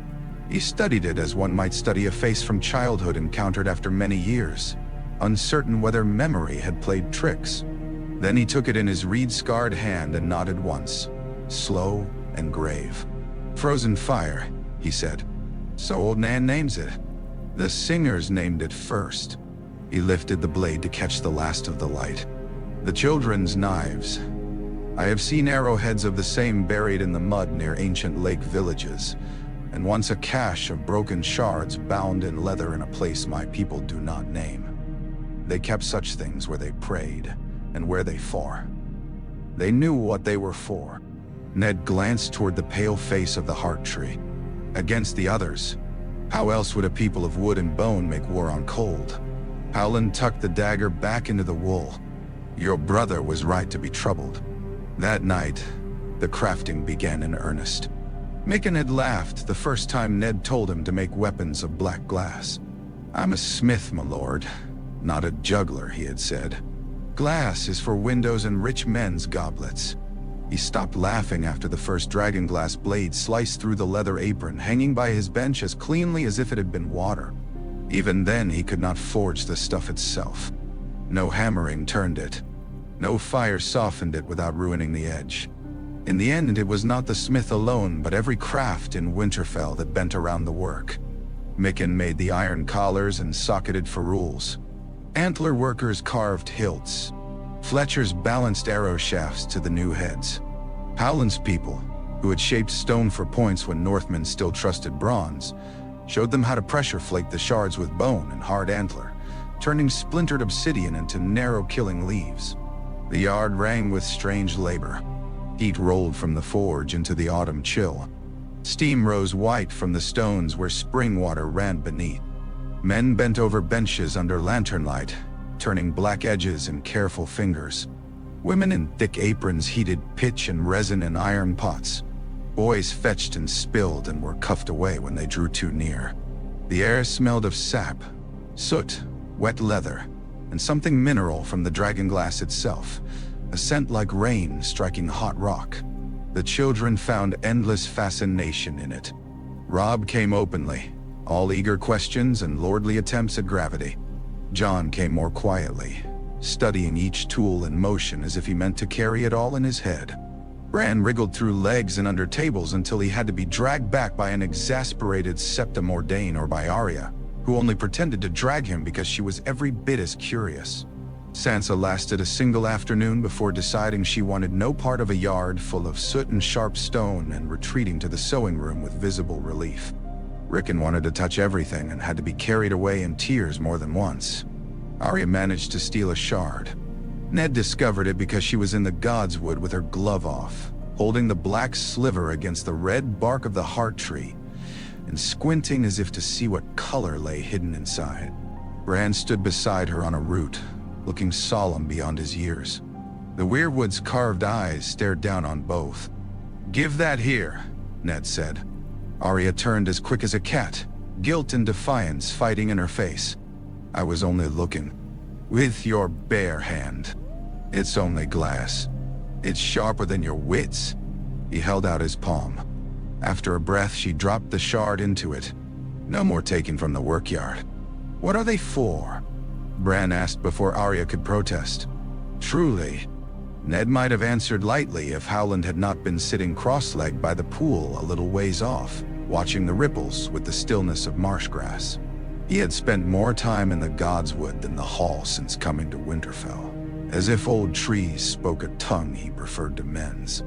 He studied it as one might study a face from childhood encountered after many years, uncertain whether memory had played tricks. Then he took it in his reed-scarred hand and nodded once, slow and grave. "Frozen fire," he said. "So old Nan names it. The singers named it first." He lifted the blade to catch the last of the light. "The children's knives. I have seen arrowheads of the same buried in the mud near ancient lake villages, and once a cache of broken shards bound in leather in a place my people do not name. They kept such things where they prayed and where they fought. They knew what they were for." Ned glanced toward the pale face of the heart tree. Against the others, how else would a people of wood and bone make war on cold? Howland tucked the dagger back into the wool. "Your brother was right to be troubled." That night, the crafting began in earnest. Micken had laughed the first time Ned told him to make weapons of black glass. "I'm a smith, my lord, not a juggler," he had said. "Glass is for windows and rich men's goblets." He stopped laughing after the first dragonglass blade sliced through the leather apron hanging by his bench as cleanly as if it had been water. Even then he could not forge the stuff itself. No hammering turned it. No fire softened it without ruining the edge. In the end, it was not the smith alone, but every craft in Winterfell that bent around the work. Micken made the iron collars and socketed ferrules. Antler workers carved hilts. Fletchers balanced arrow shafts to the new heads. Howland's people, who had shaped stone for points when Northmen still trusted bronze, showed them how to pressure flake the shards with bone and hard antler, turning splintered obsidian into narrow killing leaves. The yard rang with strange labor. Heat rolled from the forge into the autumn chill. Steam rose white from the stones where spring water ran beneath. Men bent over benches under lantern light, turning black edges in careful fingers. Women in thick aprons heated pitch and resin in iron pots. Boys fetched and spilled and were cuffed away when they drew too near. The air smelled of sap, soot, wet leather, and something mineral from the dragonglass itself, a scent like rain striking hot rock. The children found endless fascination in it. Robb came openly, all eager questions and lordly attempts at gravity. Jon came more quietly, studying each tool in motion as if he meant to carry it all in his head. Bran wriggled through legs and under tables until he had to be dragged back by an exasperated Septa Mordain or by Arya, who only pretended to drag him because she was every bit as curious. Sansa lasted a single afternoon before deciding she wanted no part of a yard full of soot and sharp stone and retreating to the sewing room with visible relief. Rickon wanted to touch everything and had to be carried away in tears more than once. Arya managed to steal a shard. Ned discovered it because she was in the Godswood with her glove off, holding the black sliver against the red bark of the heart tree, and squinting as if to see what color lay hidden inside. Bran stood beside her on a root, looking solemn beyond his years. The Weirwood's carved eyes stared down on both. "Give that here," Ned said. Arya turned as quick as a cat, guilt and defiance fighting in her face. "I was only looking. With your bare hand. It's only glass. It's sharper than your wits." He held out his palm. After a breath, she dropped the shard into it. "No more taking from the workyard." "What are they for?" Bran asked before Arya could protest. Truly, Ned might have answered lightly if Howland had not been sitting cross-legged by the pool a little ways off, watching the ripples with the stillness of marsh grass. He had spent more time in the Godswood than the Hall since coming to Winterfell, as if old trees spoke a tongue he preferred to men's.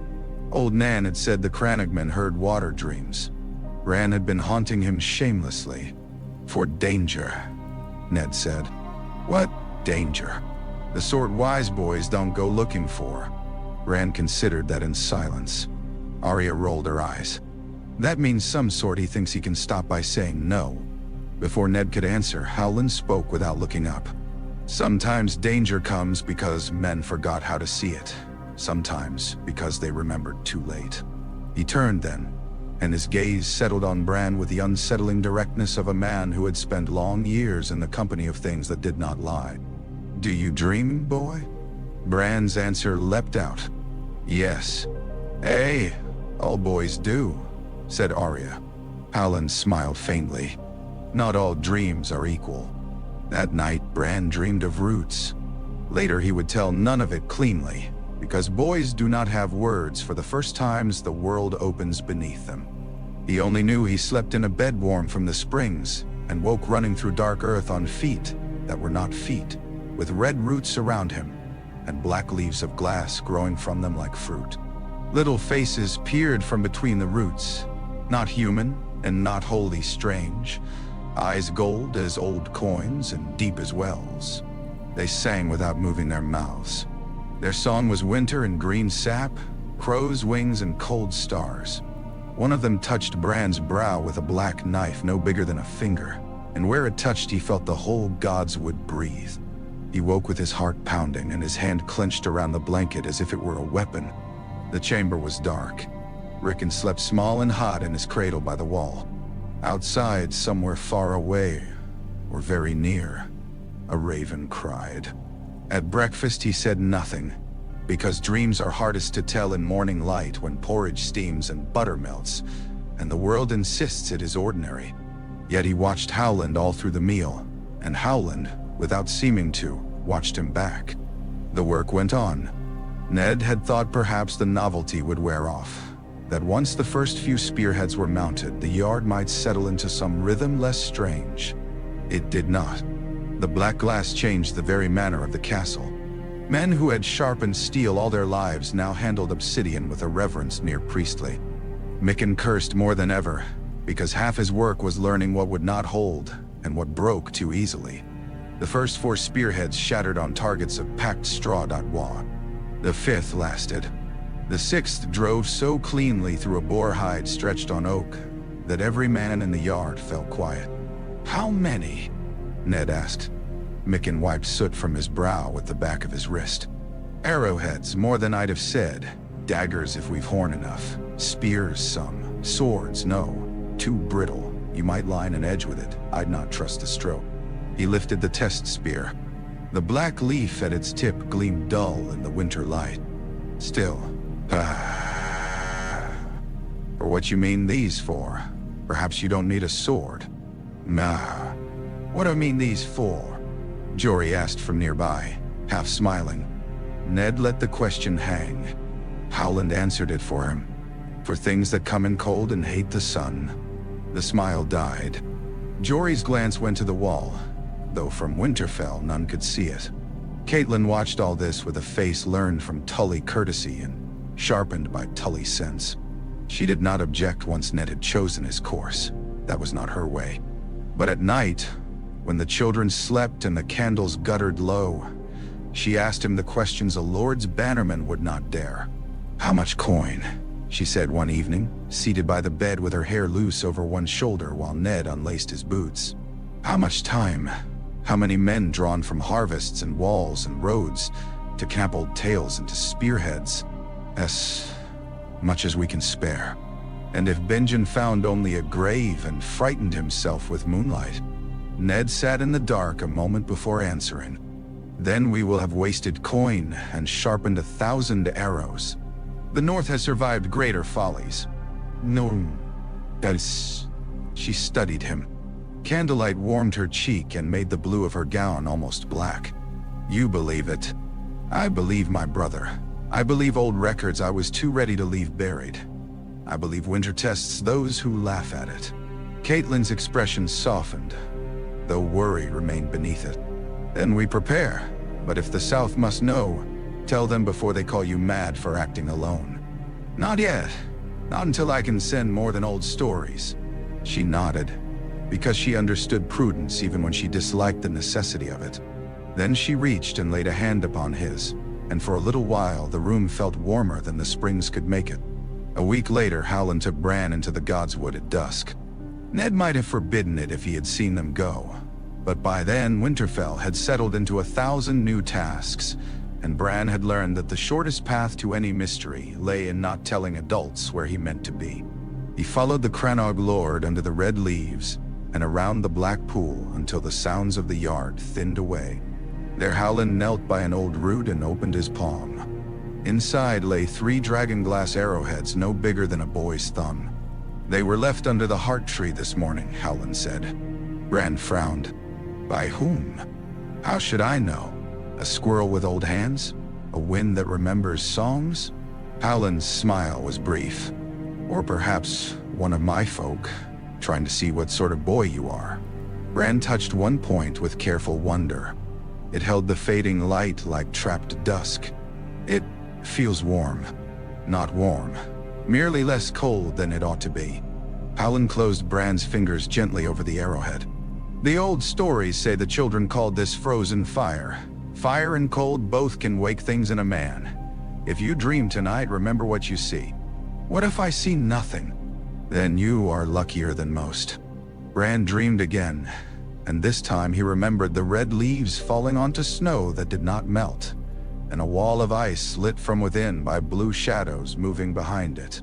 Old Nan had said the Crannogmen heard water dreams. Bran had been haunting him shamelessly. For danger, Ned said. What danger? The sort wise boys don't go looking for. Bran considered that in silence. Arya rolled her eyes. That means some sort he thinks he can stop by saying no. Before Ned could answer, Howland spoke without looking up. Sometimes danger comes because men forgot how to see it. Sometimes because they remembered too late. He turned then, and his gaze settled on Bran with the unsettling directness of a man who had spent long years in the company of things that did not lie. Do you dream, boy? Bran's answer leapt out. Yes. Hey, all boys do, said Arya. Howland smiled faintly. Not all dreams are equal. That night, Bran dreamed of roots. Later, he would tell none of it cleanly, because boys do not have words for the first times the world opens beneath them. He only knew he slept in a bed warm from the springs and woke running through dark earth on feet that were not feet, with red roots around him and black leaves of glass growing from them like fruit. Little faces peered from between the roots, not human and not wholly strange, eyes gold as old coins and deep as wells. They sang without moving their mouths. Their song was winter and green sap, crow's wings and cold stars. One of them touched Bran's brow with a black knife no bigger than a finger, and where it touched he felt the whole Godswood breathe. He woke with his heart pounding and his hand clenched around the blanket as if it were a weapon. The chamber was dark. Rickon slept small and hot in his cradle by the wall. Outside, somewhere far away, or very near, a raven cried. At breakfast he said nothing, because dreams are hardest to tell in morning light when porridge steams and butter melts, and the world insists it is ordinary. Yet he watched Howland all through the meal, and Howland, without seeming to, watched him back. The work went on. Ned had thought perhaps the novelty would wear off, that once the first few spearheads were mounted, the yard might settle into some rhythm less strange. It did not. The black glass changed the very manner of the castle. Men who had sharpened steel all their lives now handled obsidian with a reverence near priestly. Mikken cursed more than ever, because half his work was learning what would not hold and what broke too easily. The first 4 spearheads shattered on targets of packed straw. The 5th lasted. The 6th drove so cleanly through a boar hide stretched on oak that every man in the yard fell quiet. How many? Ned asked. Mikken wiped soot from his brow with the back of his wrist. Arrowheads, more than I'd have said. Daggers if we've horn enough. Spears some. Swords, no. Too brittle. You might line an edge with it. I'd not trust a stroke. He lifted the test spear. The black leaf at its tip gleamed dull in the winter light. Still. For what you mean these for? Perhaps you don't need a sword. Nah. What do I mean these for? Jory asked from nearby, half smiling. Ned let the question hang. Howland answered it for him. For things that come in cold and hate the sun. The smile died. Jory's glance went to the wall, though from Winterfell none could see it. Catelyn watched all this with a face learned from Tully courtesy and sharpened by Tully sense. She did not object once Ned had chosen his course. That was not her way. But at night, when the children slept and the candles guttered low, she asked him the questions a lord's bannerman would not dare. How much coin? She said one evening, seated by the bed with her hair loose over one shoulder while Ned unlaced his boots. How much time? How many men drawn from harvests and walls and roads to cap old tales into spearheads? As much as we can spare. And if Benjen found only a grave and frightened himself with moonlight? Ned sat in the dark a moment before answering. Then we will have wasted coin and sharpened 1,000 arrows. The North has survived greater follies. No, that's... She studied him. Candlelight warmed her cheek and made the blue of her gown almost black. You believe it. I believe my brother. I believe old records I was too ready to leave buried. I believe winter tests those who laugh at it. Catelyn's expression softened, though worry remained beneath it. Then we prepare, but if the South must know, tell them before they call you mad for acting alone. Not yet. Not until I can send more than old stories. She nodded, because she understood prudence even when she disliked the necessity of it. Then she reached and laid a hand upon his, and for a little while the room felt warmer than the springs could make it. A week later, Howland took Bran into the Godswood at dusk. Ned might have forbidden it if he had seen them go, but by then Winterfell had settled into 1,000 new tasks, and Bran had learned that the shortest path to any mystery lay in not telling adults where he meant to be. He followed the Crannog Lord under the red leaves and around the black pool until the sounds of the yard thinned away. There Howland knelt by an old root and opened his palm. Inside lay 3 dragonglass arrowheads no bigger than a boy's thumb. They were left under the heart tree this morning, Howland said. Bran frowned. By whom? How should I know? A squirrel with old hands? A wind that remembers songs? Howland's smile was brief. Or perhaps one of my folk, trying to see what sort of boy you are. Bran touched one point with careful wonder. It held the fading light like trapped dusk. It feels warm. Not warm. Merely less cold than it ought to be. Howland closed Bran's fingers gently over the arrowhead. The old stories say the children called this frozen fire. Fire and cold both can wake things in a man. If you dream tonight, remember what you see. What if I see nothing? Then you are luckier than most. Bran dreamed again, and this time he remembered the red leaves falling onto snow that did not melt, and a wall of ice lit from within by blue shadows moving behind it.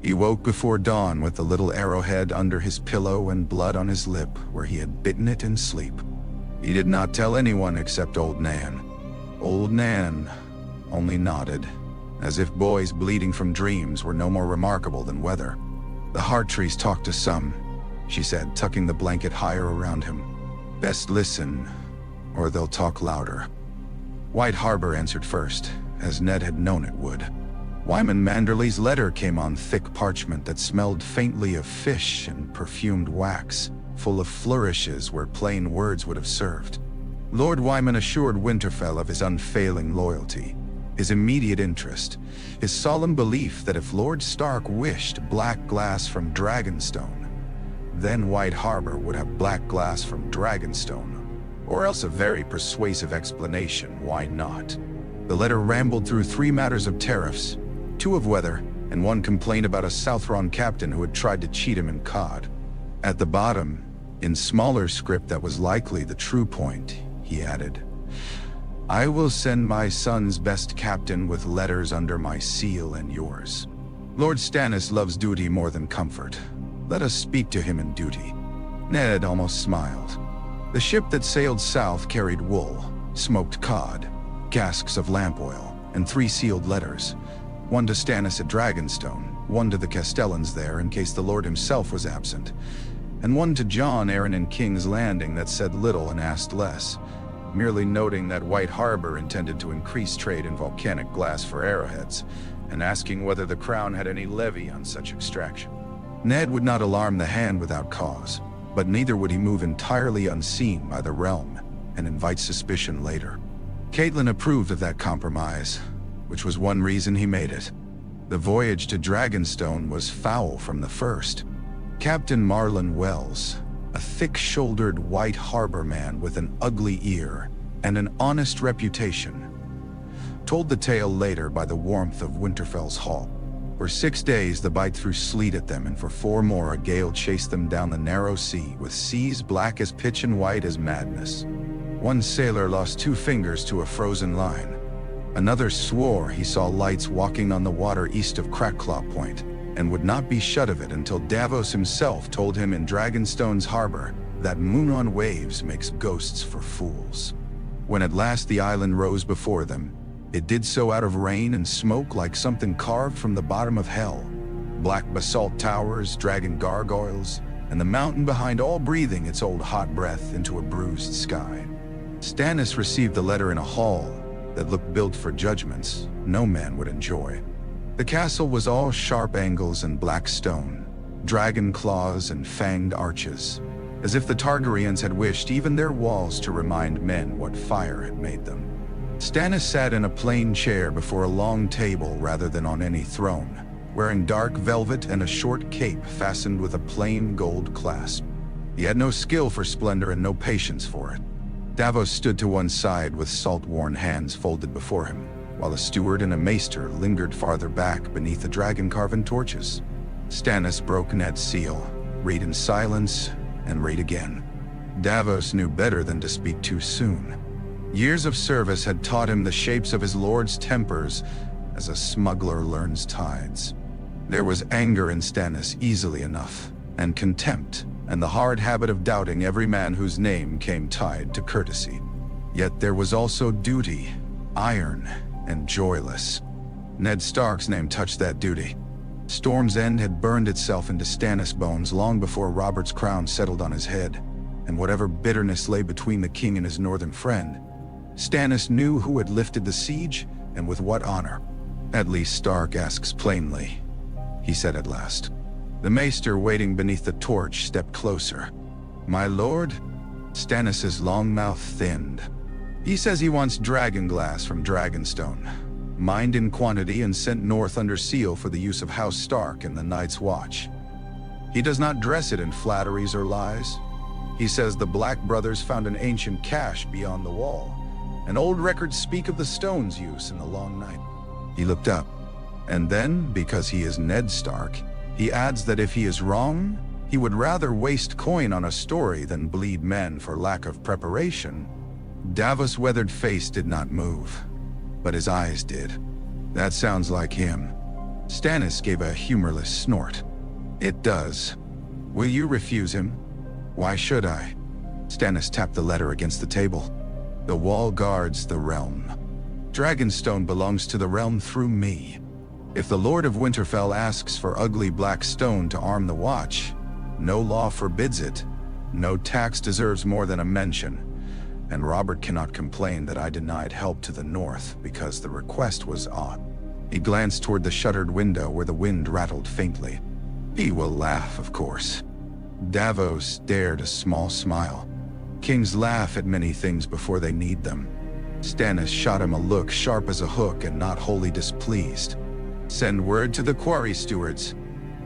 He woke before dawn with the little arrowhead under his pillow and blood on his lip where he had bitten it in sleep. He did not tell anyone except Old Nan. Old Nan only nodded, as if boys bleeding from dreams were no more remarkable than weather. The heart trees talk to some, she said, tucking the blanket higher around him. Best listen, or they'll talk louder. White Harbor answered first, as Ned had known it would. Wyman Manderley's letter came on thick parchment that smelled faintly of fish and perfumed wax, full of flourishes where plain words would have served. Lord Wyman assured Winterfell of his unfailing loyalty, his immediate interest, his solemn belief that if Lord Stark wished black glass from Dragonstone, then White Harbor would have black glass from Dragonstone, or else a very persuasive explanation why not. The letter rambled through 3 matters of tariffs, 2 of weather, and 1 complaint about a Southron captain who had tried to cheat him in cod. At the bottom, in smaller script that was likely the true point, he added, I will send my son's best captain with letters under my seal and yours. Lord Stannis loves duty more than comfort. Let us speak to him in duty. Ned almost smiled. The ship that sailed south carried wool, smoked cod, casks of lamp oil, and 3 sealed letters. 1 to Stannis at Dragonstone, 1 to the Castellans there in case the Lord himself was absent, and 1 to Jon Arryn in King's Landing that said little and asked less, merely noting that White Harbor intended to increase trade in volcanic glass for arrowheads, and asking whether the Crown had any levy on such extraction. Ned would not alarm the hand without cause, but neither would he move entirely unseen by the realm and invite suspicion later. Catelyn approved of that compromise, which was one reason he made it. The voyage to Dragonstone was foul from the first. Captain Marlon Wells, a thick-shouldered White Harbor man with an ugly ear and an honest reputation, told the tale later by the warmth of Winterfell's hall. For 6 days the bite threw sleet at them, and for 4 more a gale chased them down the narrow sea, with seas black as pitch and white as madness. 1 sailor lost 2 fingers to a frozen line. Another swore he saw lights walking on the water east of Crackclaw Point, and would not be shut of it until Davos himself told him in Dragonstone's harbor that moon on waves makes ghosts for fools. When at last the island rose before them, it did so out of rain and smoke like something carved from the bottom of hell. Black basalt towers, dragon gargoyles, and the mountain behind all breathing its old hot breath into a bruised sky. Stannis received the letter in a hall that looked built for judgments no man would enjoy. The castle was all sharp angles and black stone, dragon claws and fanged arches, as if the Targaryens had wished even their walls to remind men what fire had made them. Stannis sat in a plain chair before a long table rather than on any throne, wearing dark velvet and a short cape fastened with a plain gold clasp. He had no skill for splendor and no patience for it. Davos stood to one side with salt-worn hands folded before him, while a steward and a maester lingered farther back beneath the dragon-carven torches. Stannis broke Ned's seal, read in silence, and read again. Davos knew better than to speak too soon. Years of service had taught him the shapes of his lord's tempers as a smuggler learns tides. There was anger in Stannis easily enough, and contempt, and the hard habit of doubting every man whose name came tied to courtesy. Yet there was also duty, iron, and joyless. Ned Stark's name touched that duty. Storm's End had burned itself into Stannis' bones long before Robert's crown settled on his head, and whatever bitterness lay between the king and his northern friend, Stannis knew who had lifted the siege and with what honor. "At least Stark asks plainly," he said at last. The maester waiting beneath the torch stepped closer. "My lord?" Stannis' long mouth thinned. "He says he wants Dragonglass from Dragonstone, mined in quantity and sent north under seal for the use of House Stark and the Night's Watch. He does not dress it in flatteries or lies. He says the Black Brothers found an ancient cache beyond the wall, and old records speak of the stone's use in the long night." He looked up, and then, because he is Ned Stark, he adds that if he is wrong, he would rather waste coin on a story than bleed men for lack of preparation. Davos' weathered face did not move, but his eyes did. "That sounds like him." Stannis gave a humorless snort. "It does. Will you refuse him?" "Why should I?" Stannis tapped the letter against the table. "The wall guards the realm. Dragonstone belongs to the realm through me. If the Lord of Winterfell asks for ugly black stone to arm the watch, no law forbids it. No tax deserves more than a mention. And Robert cannot complain that I denied help to the north because the request was odd." He glanced toward the shuttered window where the wind rattled faintly. "He will laugh, of course." Davos dared a small smile. Kings laugh at many things before they need them. Stannis shot him a look sharp as a hook and not wholly displeased. "Send word to the quarry stewards.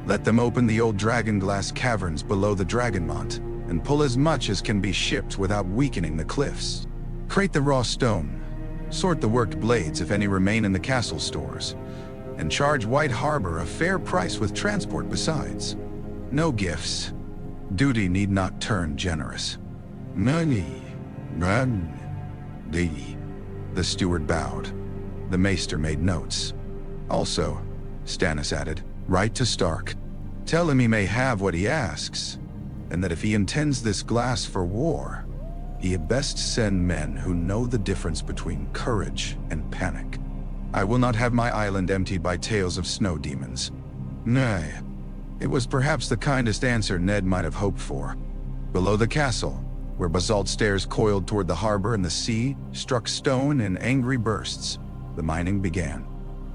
Let them open the old Dragonglass caverns below the Dragonmont and pull as much as can be shipped without weakening the cliffs. Crate the raw stone, sort the worked blades if any remain in the castle stores, and charge White Harbor a fair price with transport besides. No gifts. Duty need not turn generous." "Money, run, thee." The steward bowed. The maester made notes. "Also," Stannis added, "write to Stark. Tell him he may have what he asks, and that if he intends this glass for war, he had best send men who know the difference between courage and panic. I will not have my island emptied by tales of snow demons." Nay, it was perhaps the kindest answer Ned might have hoped for. Below the castle, where basalt stairs coiled toward the harbor and the sea struck stone in angry bursts, the mining began.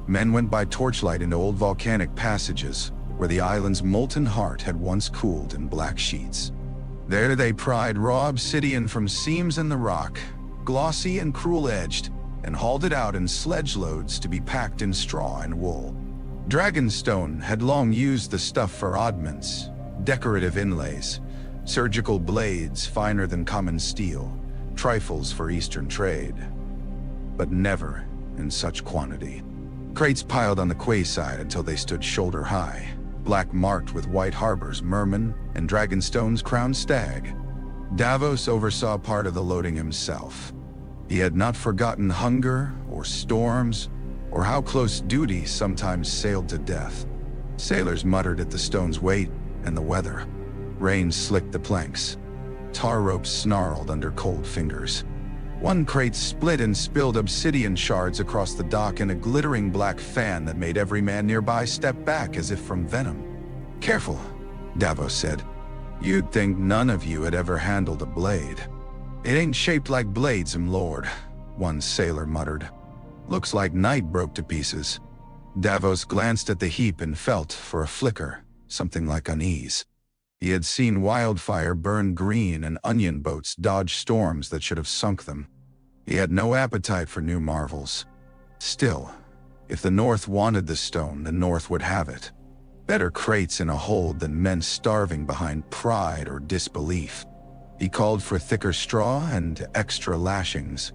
Men went by torchlight into old volcanic passages, where the island's molten heart had once cooled in black sheets. There they pried raw obsidian from seams in the rock, glossy and cruel-edged, and hauled it out in sledge loads to be packed in straw and wool. Dragonstone had long used the stuff for oddments, decorative inlays, surgical blades finer than common steel, trifles for Eastern trade. But never in such quantity. Crates piled on the quayside until they stood shoulder-high, black-marked with White Harbor's merman and Dragonstone's crowned stag. Davos oversaw part of the loading himself. He had not forgotten hunger or storms or how close duty sometimes sailed to death. Sailors muttered at the stone's weight and the weather. Rain slicked the planks. Tar ropes snarled under cold fingers. One crate split and spilled obsidian shards across the dock in a glittering black fan that made every man nearby step back as if from venom. "Careful," Davos said. You'd think none of you had ever handled a blade. It ain't shaped like blades, lord, one sailor muttered. Looks like night broke to pieces. Davos glanced at the heap and felt, for a flicker, something like unease. He had seen wildfire burn green and onion boats dodge storms that should have sunk them. He had no appetite for new marvels. Still, if the North wanted the stone, the North would have it. Better crates in a hold than men starving behind pride or disbelief. He called for thicker straw and extra lashings.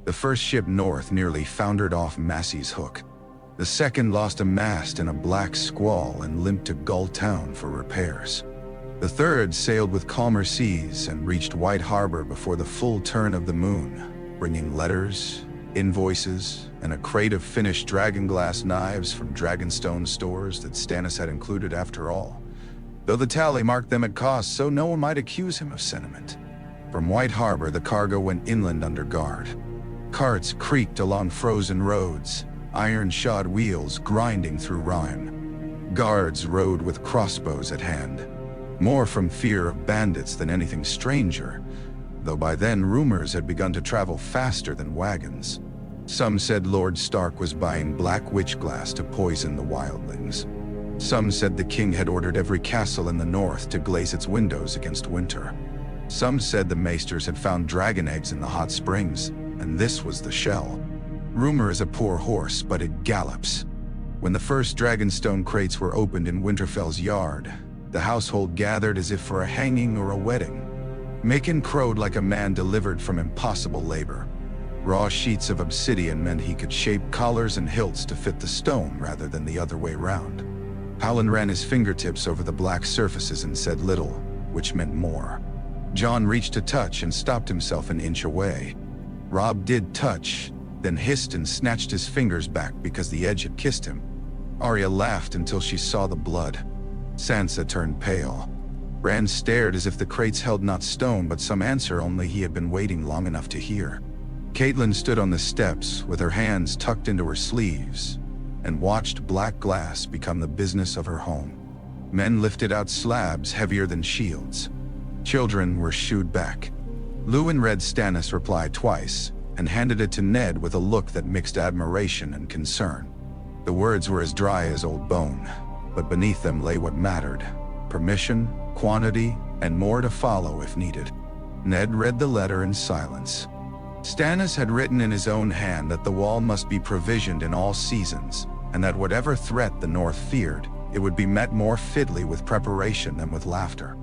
The first ship north nearly foundered off Massey's Hook. The second lost a mast in a black squall and limped to Gull Town for repairs. The third sailed with calmer seas and reached White Harbor before the full turn of the moon, bringing letters, invoices, and a crate of finished Dragonglass knives from Dragonstone stores that Stannis had included after all, though the tally marked them at cost so no one might accuse him of sentiment. From White Harbor, the cargo went inland under guard. Carts creaked along frozen roads, iron-shod wheels grinding through rime. Guards rode with crossbows at hand, more from fear of bandits than anything stranger, though by then rumors had begun to travel faster than wagons. Some said Lord Stark was buying black witch glass to poison the wildlings. Some said the king had ordered every castle in the north to glaze its windows against winter. Some said the Maesters had found dragon eggs in the hot springs, and this was the shell. Rumor is a poor horse, but it gallops. When the first Dragonstone crates were opened in Winterfell's yard, the household gathered as if for a hanging or a wedding. Macon crowed like a man delivered from impossible labor. Raw sheets of obsidian meant he could shape collars and hilts to fit the stone rather than the other way round. Howland ran his fingertips over the black surfaces and said little, which meant more. Jon reached to touch and stopped himself an inch away. Robb did touch, then hissed and snatched his fingers back because the edge had kissed him. Arya laughed until she saw the blood. Sansa turned pale. Bran stared as if the crates held not stone but some answer only he had been waiting long enough to hear. Catelyn stood on the steps with her hands tucked into her sleeves and watched black glass become the business of her home. Men lifted out slabs heavier than shields. Children were shooed back. Luwin read Stannis' reply twice and handed it to Ned with a look that mixed admiration and concern. The words were as dry as old bone, but beneath them lay what mattered: permission, quantity, and more to follow if needed. Ned read the letter in silence. Stannis had written in his own hand that the wall must be provisioned in all seasons, and that whatever threat the North feared, it would be met more fitly with preparation than with laughter.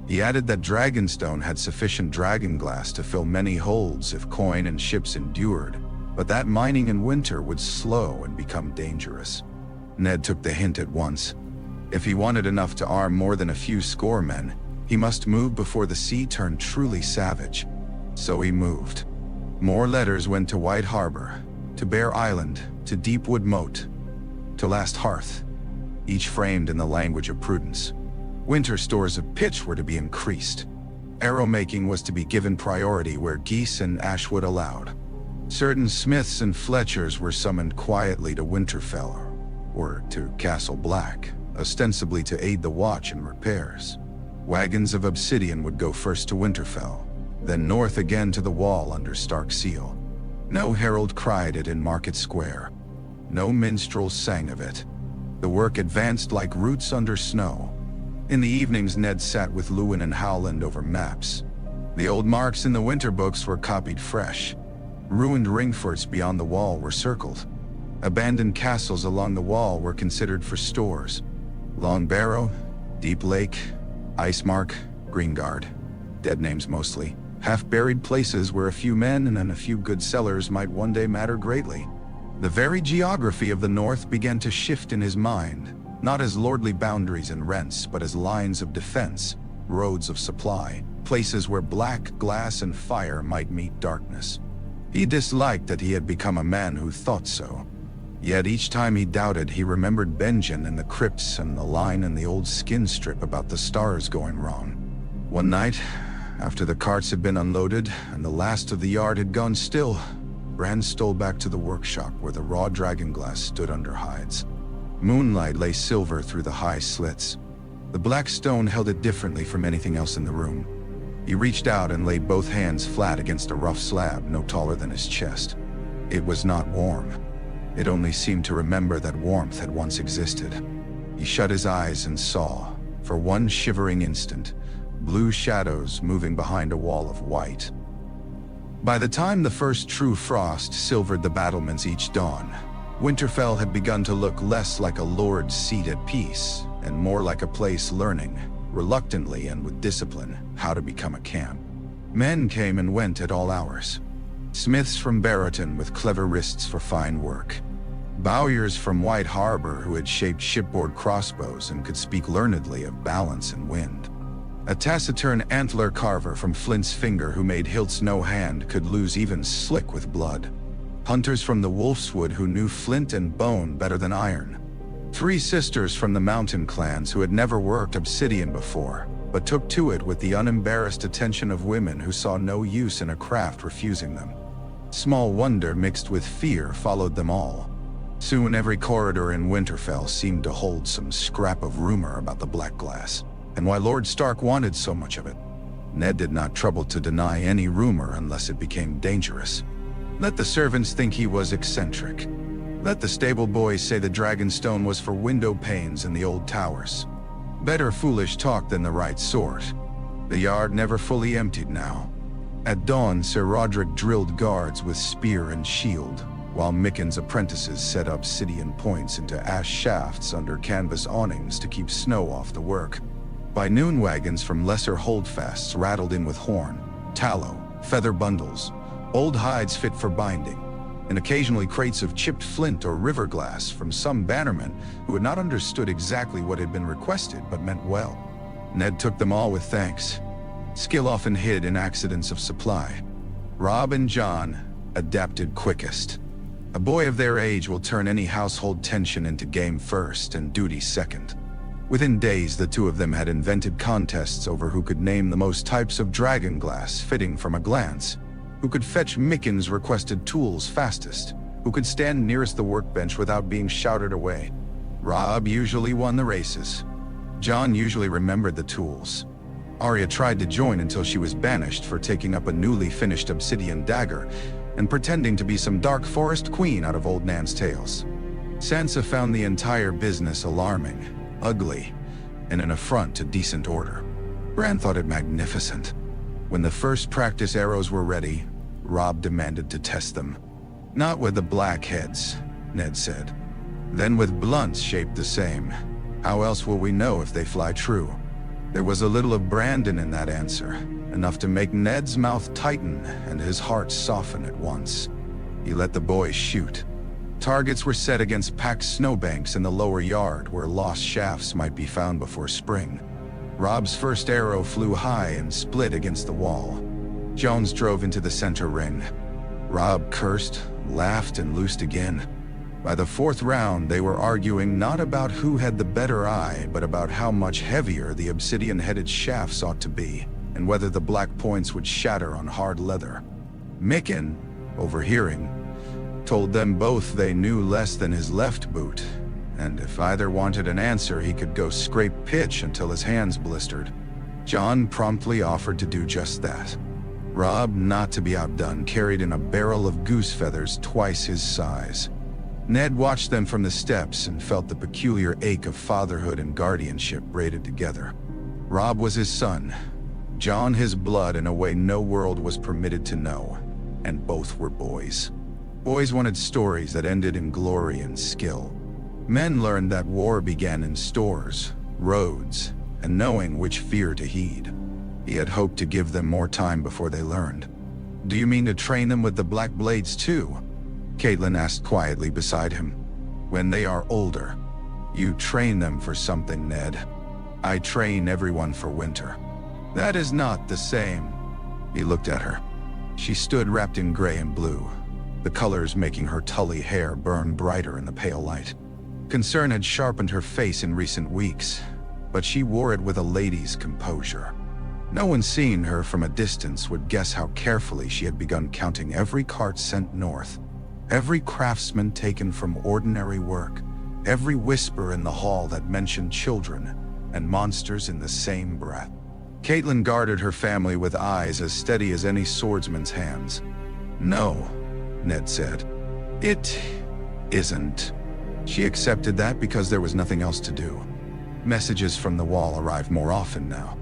He added that Dragonstone had sufficient dragonglass to fill many holds if coin and ships endured, but that mining in winter would slow and become dangerous. Ned took the hint at once. If he wanted enough to arm more than a few score men, he must move before the sea turned truly savage. So he moved. More letters went to White Harbor, to Bear Island, to Deepwood Moat, to Last Hearth, each framed in the language of prudence. Winter stores of pitch were to be increased. Arrow making was to be given priority where geese and ashwood allowed. Certain smiths and fletchers were summoned quietly to Winterfell, or to Castle Black, ostensibly to aid the watch and repairs. Wagons of obsidian would go first to Winterfell, then north again to the wall under Stark's seal. No herald cried it in Market Square. No minstrel sang of it. The work advanced like roots under snow. In the evenings, Ned sat with Luwin and Howland over maps. The old marks in the winter books were copied fresh. Ruined ringforts beyond the wall were circled. Abandoned castles along the wall were considered for stores. Long Barrow, Deep Lake, Icemark, Greengard. Dead names mostly. Half-buried places where a few men and a few good sellers might one day matter greatly. The very geography of the North began to shift in his mind, not as lordly boundaries and rents, but as lines of defense, roads of supply, places where black glass and fire might meet darkness. He disliked that he had become a man who thought so. Yet each time he doubted, he remembered Benjen and the crypts and the line in the old skin strip about the stars going wrong. One night, after the carts had been unloaded and the last of the yard had gone still, Bran stole back to the workshop where the raw dragonglass stood under hides. Moonlight lay silver through the high slits. The black stone held it differently from anything else in the room. He reached out and laid both hands flat against a rough slab no taller than his chest. It was not warm. It only seemed to remember that warmth had once existed. He shut his eyes and saw, for one shivering instant, blue shadows moving behind a wall of white. By the time the first true frost silvered the battlements each dawn, Winterfell had begun to look less like a lord's seat at peace, and more like a place learning, reluctantly and with discipline, how to become a camp. Men came and went at all hours. Smiths from Baratheon with clever wrists for fine work. Bowyers from White Harbor who had shaped shipboard crossbows and could speak learnedly of balance and wind. A taciturn antler carver from Flint's Finger who made hilts no hand could lose even slick with blood. Hunters from the Wolfswood who knew flint and bone better than iron. 3 sisters from the mountain clans who had never worked obsidian before, but took to it with the unembarrassed attention of women who saw no use in a craft refusing them. Small wonder mixed with fear followed them all. Soon every corridor in Winterfell seemed to hold some scrap of rumor about the Black Glass, and why Lord Stark wanted so much of it. Ned did not trouble to deny any rumor unless it became dangerous. Let the servants think he was eccentric. Let the stable boys say the Dragonstone was for window panes in the old towers. Better foolish talk than the right sort. The yard never fully emptied now. At dawn, Sir Roderick drilled guards with spear and shield, while Micken's apprentices set up obsidian points into ash shafts under canvas awnings to keep snow off the work. By noon, wagons from lesser holdfasts rattled in with horn, tallow, feather bundles, old hides fit for binding, and occasionally crates of chipped flint or river glass from some bannerman who had not understood exactly what had been requested but meant well. Ned took them all with thanks. Skill often hid in accidents of supply. Robb and Jon adapted quickest. A boy of their age will turn any household tension into game first and duty second. Within days, the two of them had invented contests over who could name the most types of dragonglass fitting from a glance, who could fetch Micken's requested tools fastest, who could stand nearest the workbench without being shouted away. Robb usually won the races. Jon usually remembered the tools. Arya tried to join until she was banished for taking up a newly finished obsidian dagger and pretending to be some dark forest queen out of old Nan's tales. Sansa found the entire business alarming, ugly, and an affront to decent order. Bran thought it magnificent. When the first practice arrows were ready, Robb demanded to test them. Not with the blackheads, Ned said. Then with blunts shaped the same. How else will we know if they fly true? There was a little of Brandon in that answer, enough to make Ned's mouth tighten and his heart soften at once. He let the boys shoot. Targets were set against packed snowbanks in the lower yard where lost shafts might be found before spring. Robb's first arrow flew high and split against the wall. Jones drove into the center ring. Robb cursed, laughed, and loosed again. By the 4th round, they were arguing not about who had the better eye, but about how much heavier the obsidian-headed shafts ought to be, and whether the black points would shatter on hard leather. Micken, overhearing, told them both they knew less than his left boot, and if either wanted an answer, he could go scrape pitch until his hands blistered. Jon promptly offered to do just that. Robb, not to be outdone, carried in a barrel of goose feathers twice his size. Ned watched them from the steps and felt the peculiar ache of fatherhood and guardianship braided together. Robb was his son, Jon his blood in a way no world was permitted to know, and both were boys. Boys wanted stories that ended in glory and skill. Men learned that war began in stores, roads, and knowing which fear to heed. He had hoped to give them more time before they learned. "Do you mean to train them with the black blades too?" Caitlin asked quietly beside him. "When they are older. You train them for something, Ned. I train everyone for winter." "That is not the same." He looked at her. She stood wrapped in gray and blue, the colors making her tully hair burn brighter in the pale light. Concern had sharpened her face in recent weeks, but she wore it with a lady's composure. No one seeing her from a distance would guess how carefully she had begun counting every cart sent north, every craftsman taken from ordinary work, every whisper in the hall that mentioned children, and monsters in the same breath. Catelyn guarded her family with eyes as steady as any swordsman's hands. "No," Ned said. "It isn't." She accepted that because there was nothing else to do. Messages from the Wall arrived more often now.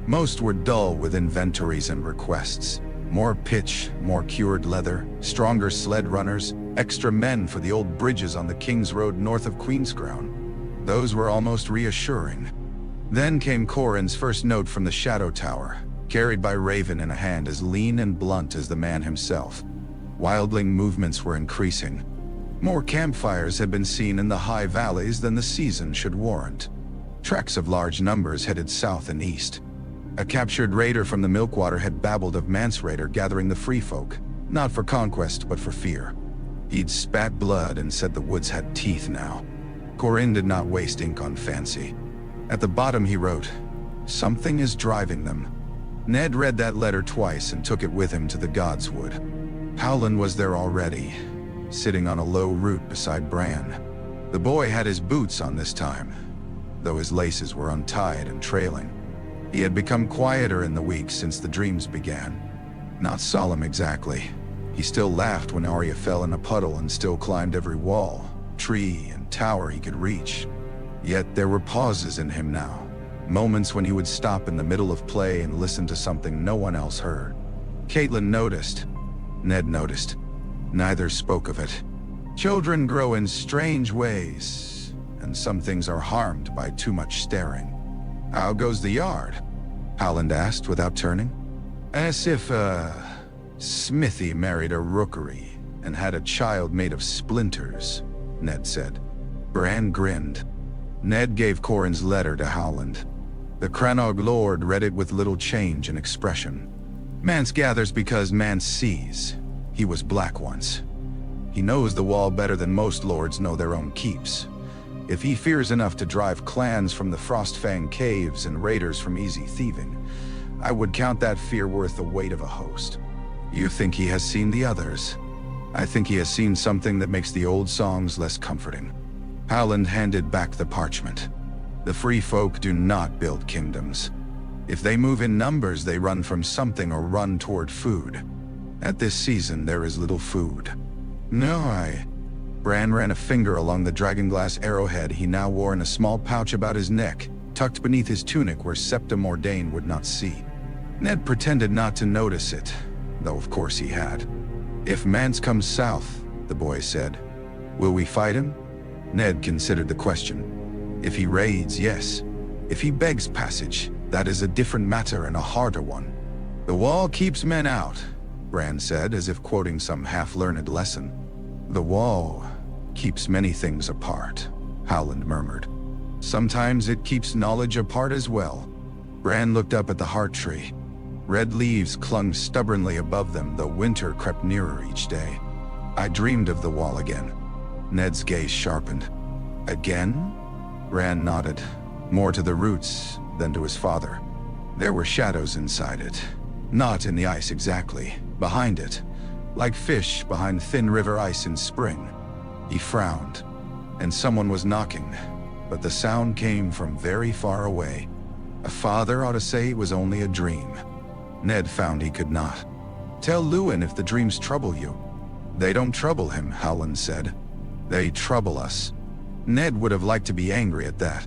Most were dull with inventories and requests. More pitch, more cured leather, stronger sled runners, extra men for the old bridges on the King's Road north of Queen's Crown. Those were almost reassuring. Then came Corin's first note from the Shadow Tower, carried by Raven in a hand as lean and blunt as the man himself. Wildling movements were increasing. More campfires had been seen in the high valleys than the season should warrant. Tracks of large numbers headed south and east. A captured raider from the Milkwater had babbled of Mance Raider gathering the free folk, not for conquest but for fear. He'd spat blood and said the woods had teeth now. Corin did not waste ink on fancy. At the bottom he wrote, "Something is driving them." Ned read that letter twice and took it with him to the Godswood. Howland was there already, sitting on a low root beside Bran. The boy had his boots on this time, though his laces were untied and trailing. He had become quieter in the weeks since the dreams began. Not solemn exactly. He still laughed when Arya fell in a puddle and still climbed every wall, tree, and tower he could reach. Yet there were pauses in him now, moments when he would stop in the middle of play and listen to something no one else heard. Catelyn noticed. Ned noticed. Neither spoke of it. Children grow in strange ways, and some things are harmed by too much staring. "How goes the yard?" Howland asked without turning. "As if a smithy married a rookery and had a child made of splinters," Ned said. Bran grinned. Ned gave Corin's letter to Howland. The Crannog Lord read it with little change in expression. "Mance gathers because Mance sees. He was black once. He knows the Wall better than most lords know their own keeps. If he fears enough to drive clans from the Frostfang caves and raiders from easy thieving, I would count that fear worth the weight of a host. You think he has seen the others? I think he has seen something that makes the old songs less comforting." Howland handed back the parchment. "The free folk do not build kingdoms. If they move in numbers, they run from something or run toward food. At this season, there is little food." Bran ran a finger along the Dragonglass arrowhead he now wore in a small pouch about his neck, tucked beneath his tunic where Septa Mordain would not see. Ned pretended not to notice it, though of course he had. "If Mance comes south," the boy said, "will we fight him?" Ned considered the question. "If he raids, yes. If he begs passage, that is a different matter and a harder one." "The Wall keeps men out," Bran said, as if quoting some half-learned lesson. "The Wall keeps many things apart," Howland murmured. "Sometimes it keeps knowledge apart as well." Bran looked up at the heart tree. Red leaves clung stubbornly above them, though winter crept nearer each day. "I dreamed of the Wall again." Ned's gaze sharpened. "Again?" Bran nodded, more to the roots than to his father. There were shadows inside it. Not in the ice exactly, behind it, like fish behind thin river ice in spring. He frowned, and someone was knocking, but the sound came from very far away. A father ought to say it was only a dream. Ned found he could not. "Tell Luwin if the dreams trouble you." "They don't trouble him," Howland said. "They trouble us." Ned would have liked to be angry at that.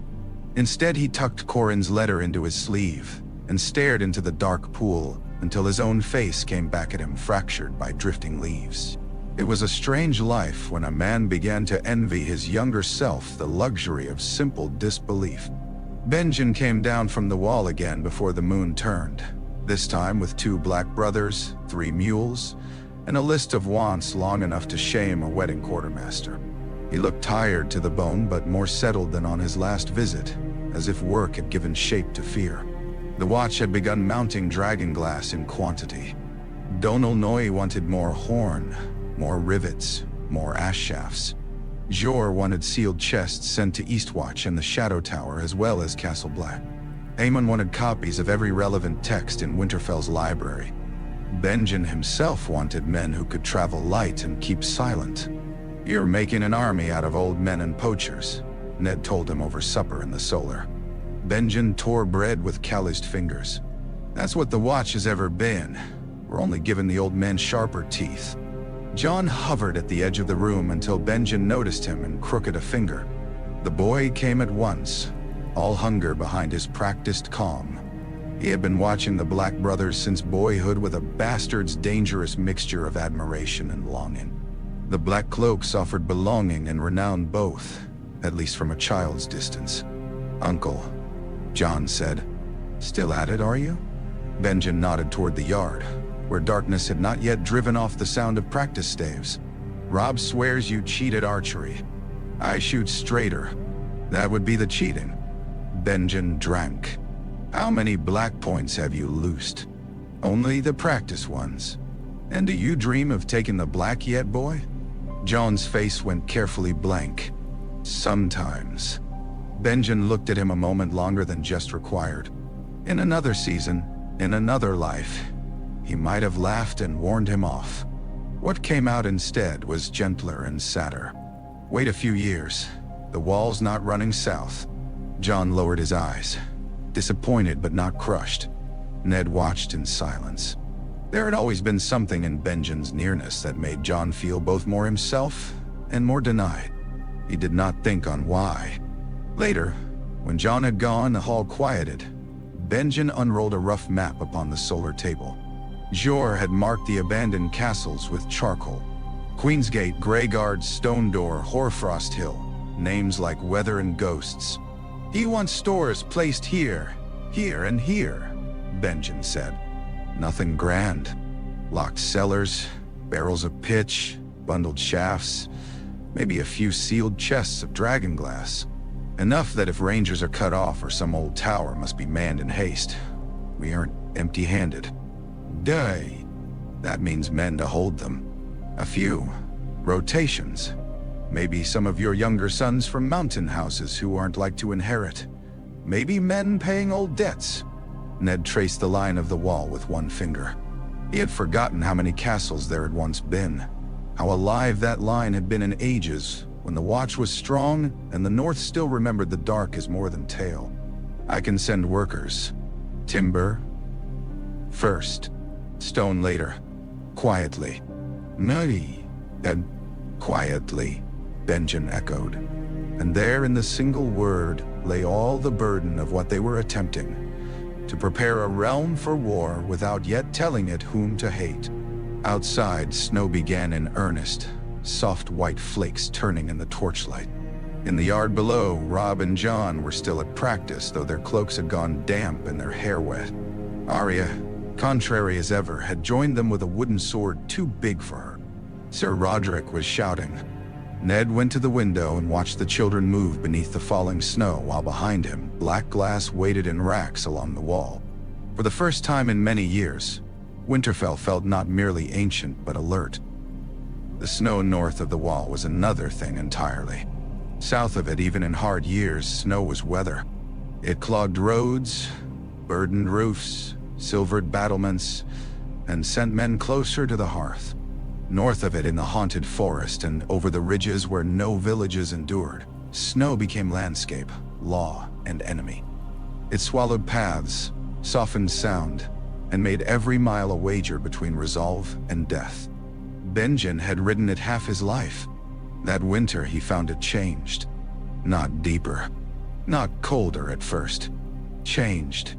Instead, he tucked Corin's letter into his sleeve and stared into the dark pool until his own face came back at him, fractured by drifting leaves. It was a strange life when a man began to envy his younger self the luxury of simple disbelief. Benjen came down from the Wall again before the moon turned, this time with 2 black brothers, 3 mules, and a list of wants long enough to shame a wedding quartermaster. He looked tired to the bone, but more settled than on his last visit, as if work had given shape to fear. The watch had begun mounting Dragonglass in quantity. Donal Noy wanted more horn, more rivets, more ash shafts. Jor wanted sealed chests sent to Eastwatch and the Shadow Tower, as well as Castle Black. Aemon wanted copies of every relevant text in Winterfell's library. Benjen himself wanted men who could travel light and keep silent. "You're making an army out of old men and poachers," Ned told him over supper in the Solar. Benjen tore bread with calloused fingers. That's what the watch has ever been. We're only giving the old men sharper teeth. Jon hovered at the edge of the room until Benjen noticed him and crooked a finger. The boy came at once, all hunger behind his practiced calm. He had been watching the Black Brothers since boyhood with a bastard's dangerous mixture of admiration and longing. The Black Cloaks offered belonging and renown both, at least from a child's distance. "Uncle," Jon said. "Still at it, are you?" Benjen nodded toward the yard, where darkness had not yet driven off the sound of practice staves. "Robb swears you cheat at archery. I shoot straighter. That would be the cheating." Benjen drank. "How many black points have you loosed?" "Only the practice ones." "And do you dream of taking the black yet, boy?" Jon's face went carefully blank. "Sometimes." Benjen looked at him a moment longer than just required. In another season, in another life, he might have laughed and warned him off. What came out instead was gentler and sadder. "Wait a few years. The wall's not running south." Jon lowered his eyes, disappointed but not crushed. Ned watched in silence. There had always been something in Benjen's nearness that made Jon feel both more himself and more denied. He did not think on why. Later, when Jon had gone, the hall quieted. Benjen unrolled a rough map upon the solar table. Jor had marked the abandoned castles with charcoal. Queensgate, Greyguard, Stone Door, Hoarfrost Hill, names like weather and ghosts. "He wants stores placed here, and here," Benjen said. "Nothing grand. Locked cellars, barrels of pitch, bundled shafts, maybe a few sealed chests of dragonglass. Enough that if rangers are cut off or some old tower must be manned in haste, we aren't empty-handed. Duh. That means men to hold them. A few. Rotations. Maybe some of your younger sons from mountain houses who aren't like to inherit. Maybe men paying old debts." Ned traced the line of the wall with one finger. He had forgotten how many castles there had once been, how alive that line had been in ages, when the watch was strong and the North still remembered the dark as more than tale. "I can send workers. Timber first, stone later. Quietly." "Nay, and quietly," Benjen echoed. And there in the single word lay all the burden of what they were attempting: to prepare a realm for war without yet telling it whom to hate. Outside, snow began in earnest, soft white flakes turning in the torchlight. In the yard below, Robb and Jon were still at practice, though their cloaks had gone damp and their hair wet. Arya, contrary as ever, had joined them with a wooden sword too big for her. Sir Roderick was shouting. Ned went to the window and watched the children move beneath the falling snow, while behind him, black glass waited in racks along the wall. For the first time in many years, Winterfell felt not merely ancient but alert. The snow north of the wall was another thing entirely. South of it, even in hard years, snow was weather. It clogged roads, burdened roofs, silvered battlements, and sent men closer to the hearth. North of it, in the haunted forest and over the ridges where no villages endured, snow became landscape, law, and enemy. It swallowed paths, softened sound, and made every mile a wager between resolve and death. Benjen had ridden it half his life. That winter he found it changed. Not deeper, not colder at first. Changed.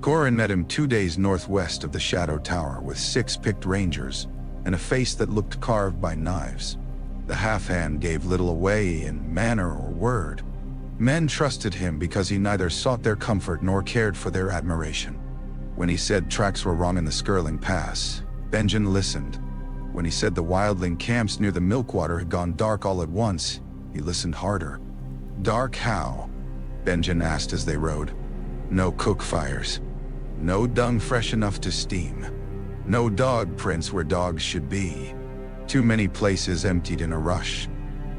Corin met him 2 days northwest of the Shadow Tower with 6 picked rangers and a face that looked carved by knives. The half-hand gave little away in manner or word. Men trusted him because he neither sought their comfort nor cared for their admiration. When he said tracks were wrong in the Skirling Pass, Benjen listened. When he said the Wildling camps near the Milkwater had gone dark all at once, he listened harder. "Dark how?" Benjen asked as they rode. "No cook fires. No dung fresh enough to steam. No dog prints where dogs should be. Too many places emptied in a rush."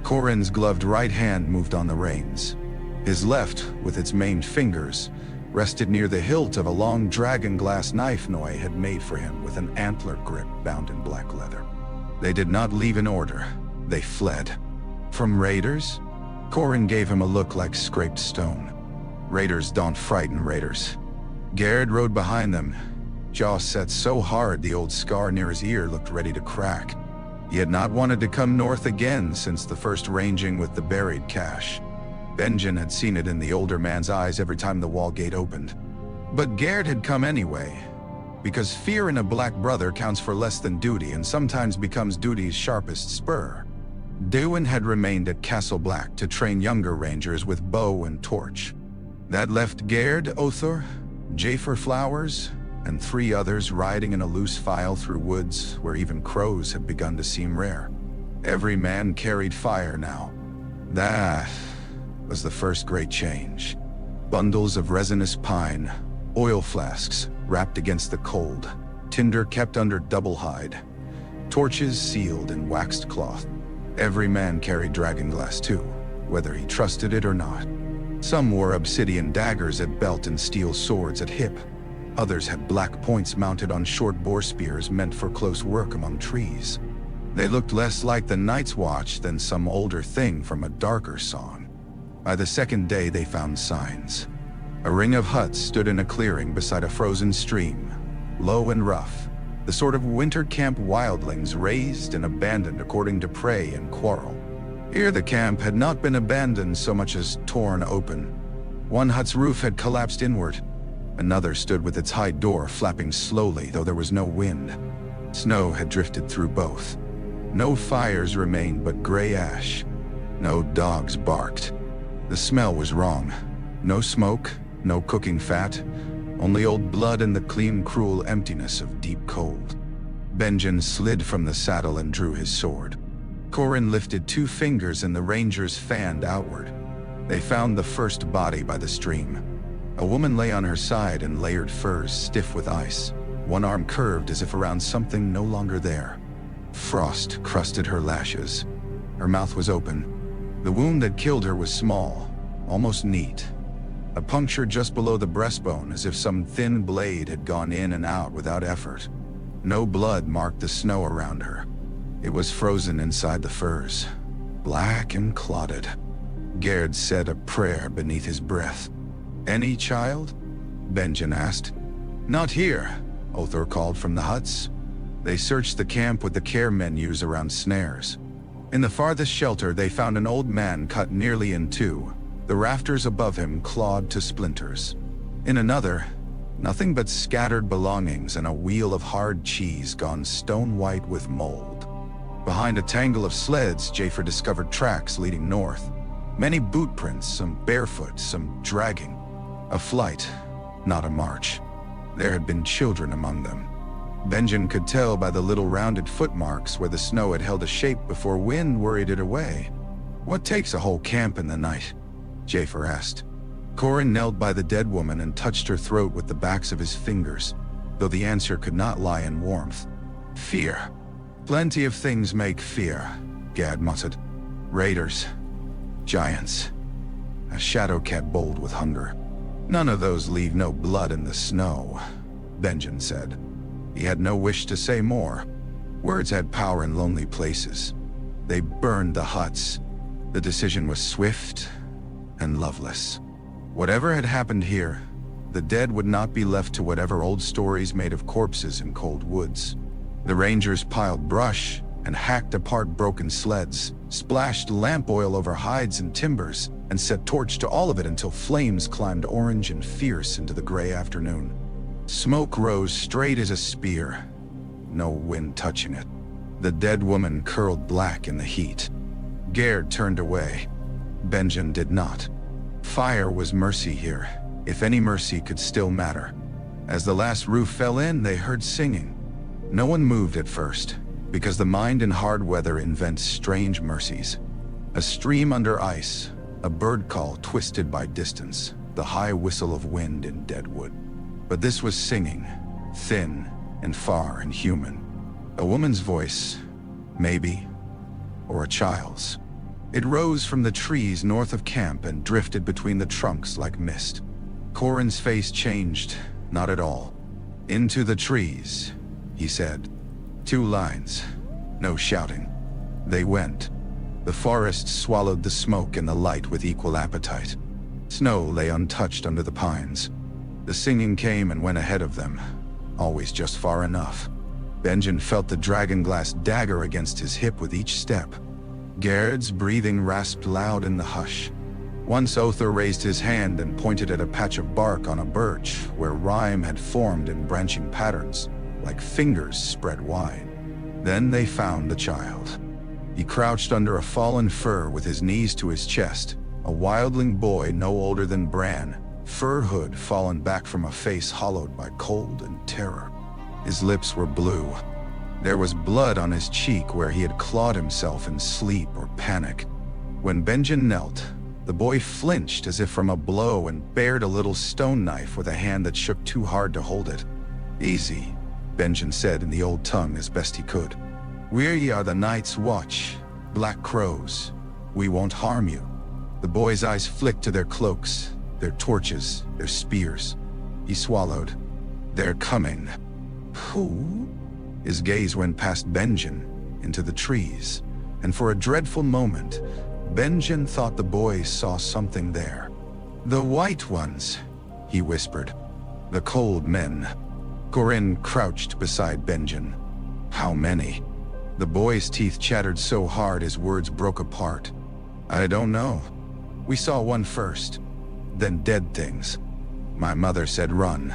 Corin's gloved right hand moved on the reins. His left, with its maimed fingers, rested near the hilt of a long dragonglass knife Noy had made for him with an antler grip bound in black leather. They did not leave in order. They fled. From raiders? Corin gave him a look like scraped stone. Raiders don't frighten raiders. Gerd rode behind them, jaw set so hard the old scar near his ear looked ready to crack. He had not wanted to come north again since the first ranging with the buried cache. Benjen had seen it in the older man's eyes every time the wall gate opened. But Gerd had come anyway, because fear in a black brother counts for less than duty and sometimes becomes duty's sharpest spur. Dewin had remained at Castle Black to train younger rangers with bow and torch. That left Gerd, Othor, Jafer Flowers, and 3 others riding in a loose file through woods where even crows had begun to seem rare. Every man carried fire now. That was the first great change. Bundles of resinous pine, oil flasks wrapped against the cold, tinder kept under double hide, torches sealed in waxed cloth. Every man carried Dragonglass too, whether he trusted it or not. Some wore obsidian daggers at belt and steel swords at hip. Others had black points mounted on short boar spears meant for close work among trees. They looked less like the Night's Watch than some older thing from a darker song. By the second day they found signs. A ring of huts stood in a clearing beside a frozen stream, low and rough, the sort of winter camp wildlings raised and abandoned according to prey and quarrel. Here the camp had not been abandoned so much as torn open. One hut's roof had collapsed inward. Another stood with its high door flapping slowly, though there was no wind. Snow had drifted through both. No fires remained but gray ash. No dogs barked. The smell was wrong. No smoke, no cooking fat, only old blood and the clean, cruel emptiness of deep cold. Benjen slid from the saddle and drew his sword. Corin lifted 2 fingers and the rangers fanned outward. They found the first body by the stream. A woman lay on her side in layered furs stiff with ice, one arm curved as if around something no longer there. Frost crusted her lashes. Her mouth was open. The wound that killed her was small, almost neat. A puncture just below the breastbone, as if some thin blade had gone in and out without effort. No blood marked the snow around her. It was frozen inside the furs, black and clotted. Gerd said a prayer beneath his breath. "Any child?" Benjen asked. "Not here," Othor called from the huts. They searched the camp with the care menus around snares. In the farthest shelter they found an old man cut nearly in 2, the rafters above him clawed to splinters. In another, nothing but scattered belongings and a wheel of hard cheese gone stone-white with mold. Behind a tangle of sleds, Jafer discovered tracks leading north. Many boot prints, some barefoot, some dragging. A flight, not a march. There had been children among them. Benjen could tell by the little rounded footmarks where the snow had held a shape before wind worried it away. "What takes a whole camp in the night?" Jafer asked. Corin knelt by the dead woman and touched her throat with the backs of his fingers, though the answer could not lie in warmth. "Fear. Plenty of things make fear," Gad muttered. "Raiders. Giants. A shadow cat bold with hunger. None of those leave no blood in the snow," Benjen said. He had no wish to say more. Words had power in lonely places. They burned the huts. The decision was swift and loveless. Whatever had happened here, the dead would not be left to whatever old stories made of corpses in cold woods. The rangers piled brush and hacked apart broken sleds, splashed lamp oil over hides and timbers, and set torch to all of it until flames climbed orange and fierce into the gray afternoon. Smoke rose straight as a spear, no wind touching it. The dead woman curled black in the heat. Gerd turned away. Benjen did not. Fire was mercy here, if any mercy could still matter. As the last roof fell in, they heard singing. No one moved at first, because the mind in hard weather invents strange mercies. A stream under ice, a bird call twisted by distance, the high whistle of wind in dead wood. But this was singing, thin and far and human. A woman's voice, maybe, or a child's. It rose from the trees north of camp and drifted between the trunks like mist. Corin's face changed, not at all. "Into the trees," he said. 2 lines, no shouting. They went. The forest swallowed the smoke and the light with equal appetite. Snow lay untouched under the pines. The singing came and went ahead of them, always just far enough. Benjen felt the Dragonglass dagger against his hip with each step. Gaird's breathing rasped loud in the hush. Once Othar raised his hand and pointed at a patch of bark on a birch where rime had formed in branching patterns, like fingers spread wide. Then they found the child. He crouched under a fallen fir with his knees to his chest, a wildling boy no older than Bran, fur hood fallen back from a face hollowed by cold and terror. His lips were blue. There was blood on his cheek where he had clawed himself in sleep or panic. When Benjen knelt, the boy flinched as if from a blow and bared a little stone knife with a hand that shook too hard to hold it. "Easy," Benjen said in the old tongue as best he could. "We are the Night's Watch, Black Crows. We won't harm you." The boy's eyes flicked to their cloaks, their torches, their spears. He swallowed. "They're coming." "Who?" His gaze went past Benjen, into the trees, and for a dreadful moment, Benjen thought the boy saw something there. "The White Ones," he whispered. "The Cold Men." Corinne crouched beside Benjen. "How many?" The boy's teeth chattered so hard his words broke apart. "I don't know. We saw one first, then dead things. My mother said run.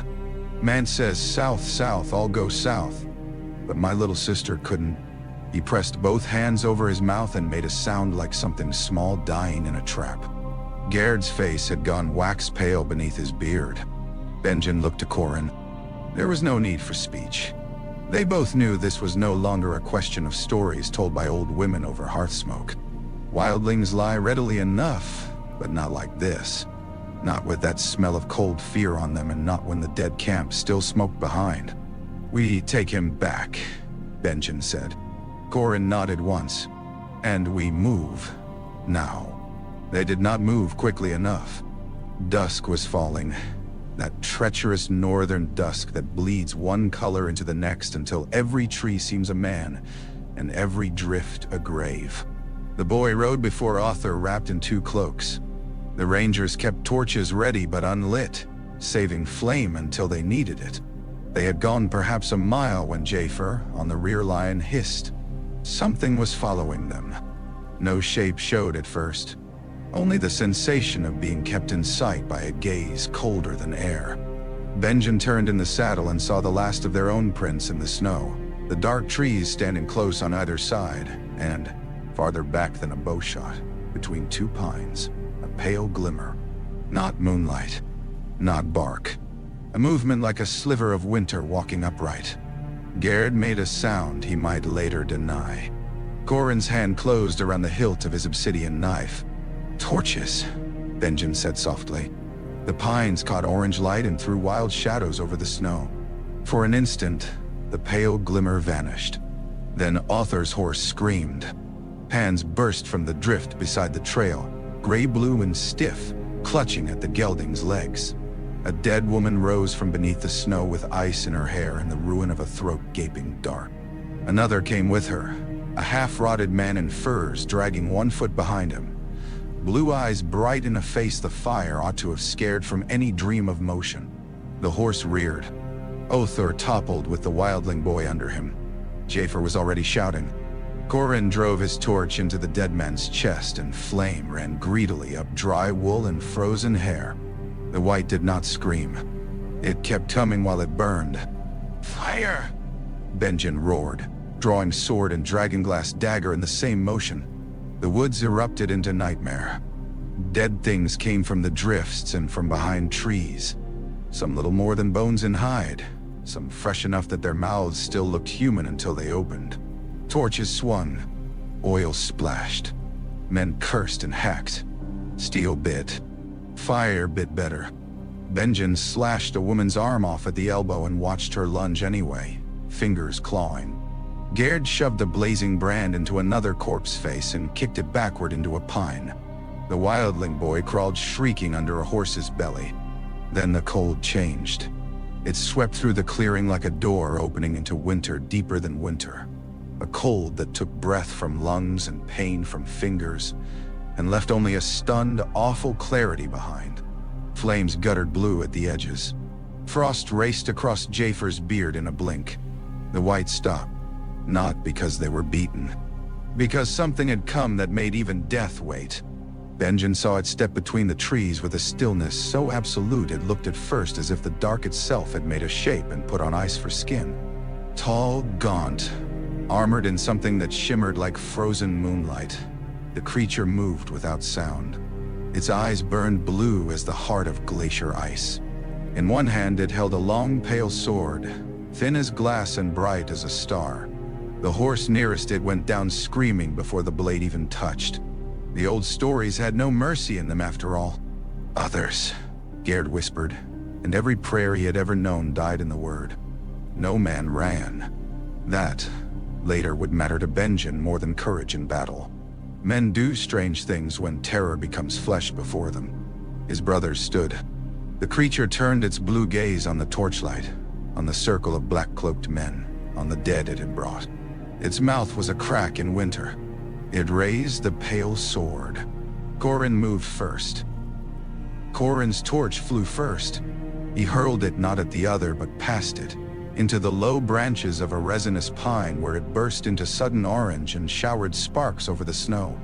Man says south, south, all go south. But my little sister couldn't." He pressed both hands over his mouth and made a sound like something small dying in a trap. Gaird's face had gone wax pale beneath his beard. Benjen looked to Corin. There was no need for speech. They both knew this was no longer a question of stories told by old women over hearth smoke. Wildlings lie readily enough, but not like this. Not with that smell of cold fear on them, and not when the dead camp still smoked behind. "We take him back," Benjen said. Corin nodded once. "And we move. Now." They did not move quickly enough. Dusk was falling. That treacherous northern dusk that bleeds one color into the next until every tree seems a man, and every drift a grave. The boy rode before Othar wrapped in 2 cloaks. The rangers kept torches ready but unlit, saving flame until they needed it. They had gone perhaps a mile when Jafer, on the rear line, hissed. Something was following them. No shape showed at first. Only the sensation of being kept in sight by a gaze colder than air. Benjen turned in the saddle and saw the last of their own prints in the snow. The dark trees standing close on either side, and, farther back than a bowshot, between 2 pines, a pale glimmer. Not moonlight. Not bark. A movement like a sliver of winter walking upright. Gaird made a sound he might later deny. Corin's hand closed around the hilt of his obsidian knife. "Torches," Benjen said softly. The pines caught orange light and threw wild shadows over the snow. For an instant, the pale glimmer vanished. Then Othar's horse screamed. Hands burst from the drift beside the trail, gray-blue and stiff, clutching at the gelding's legs. A dead woman rose from beneath the snow with ice in her hair and the ruin of a throat gaping dark. Another came with her, a half-rotted man in furs dragging 1 foot behind him. Blue eyes bright in a face the fire ought to have scared from any dream of motion. The horse reared. Othar toppled with the wildling boy under him. Jafer was already shouting. Corin drove his torch into the dead man's chest and flame ran greedily up dry wool and frozen hair. The white did not scream. It kept coming while it burned. "Fire!" Benjen roared, drawing sword and dragonglass dagger in the same motion. The woods erupted into nightmare. Dead things came from the drifts and from behind trees. Some little more than bones and hide, some fresh enough that their mouths still looked human until they opened. Torches swung. Oil splashed. Men cursed and hacked. Steel bit. Fire bit better. Benjen slashed a woman's arm off at the elbow and watched her lunge anyway, fingers clawing. Gaird shoved a blazing brand into another corpse face and kicked it backward into a pine. The wildling boy crawled shrieking under a horse's belly. Then the cold changed. It swept through the clearing like a door opening into winter deeper than winter. A cold that took breath from lungs and pain from fingers, and left only a stunned, awful clarity behind. Flames guttered blue at the edges. Frost raced across Jaefer's beard in a blink. The whites stopped, not because they were beaten, because something had come that made even death wait. Benjen saw it step between the trees with a stillness so absolute it looked at first as if the dark itself had made a shape and put on ice for skin. Tall, gaunt, armored in something that shimmered like frozen moonlight, the creature moved without sound. Its eyes burned blue as the heart of glacier ice. In one hand it held a long, pale sword, thin as glass and bright as a star. The horse nearest it went down screaming before the blade even touched. The old stories had no mercy in them after all. Others, Gerd whispered, and every prayer he had ever known died in the word. No man ran. That, later, would matter to Benjen more than courage in battle. Men do strange things when terror becomes flesh before them. His brothers stood. The creature turned its blue gaze on the torchlight, on the circle of black-cloaked men, on the dead it had brought. Its mouth was a crack in winter. It raised the pale sword. Corin moved first. Corin's torch flew first. He hurled it not at the other but past it, into the low branches of a resinous pine where it burst into sudden orange and showered sparks over the snow.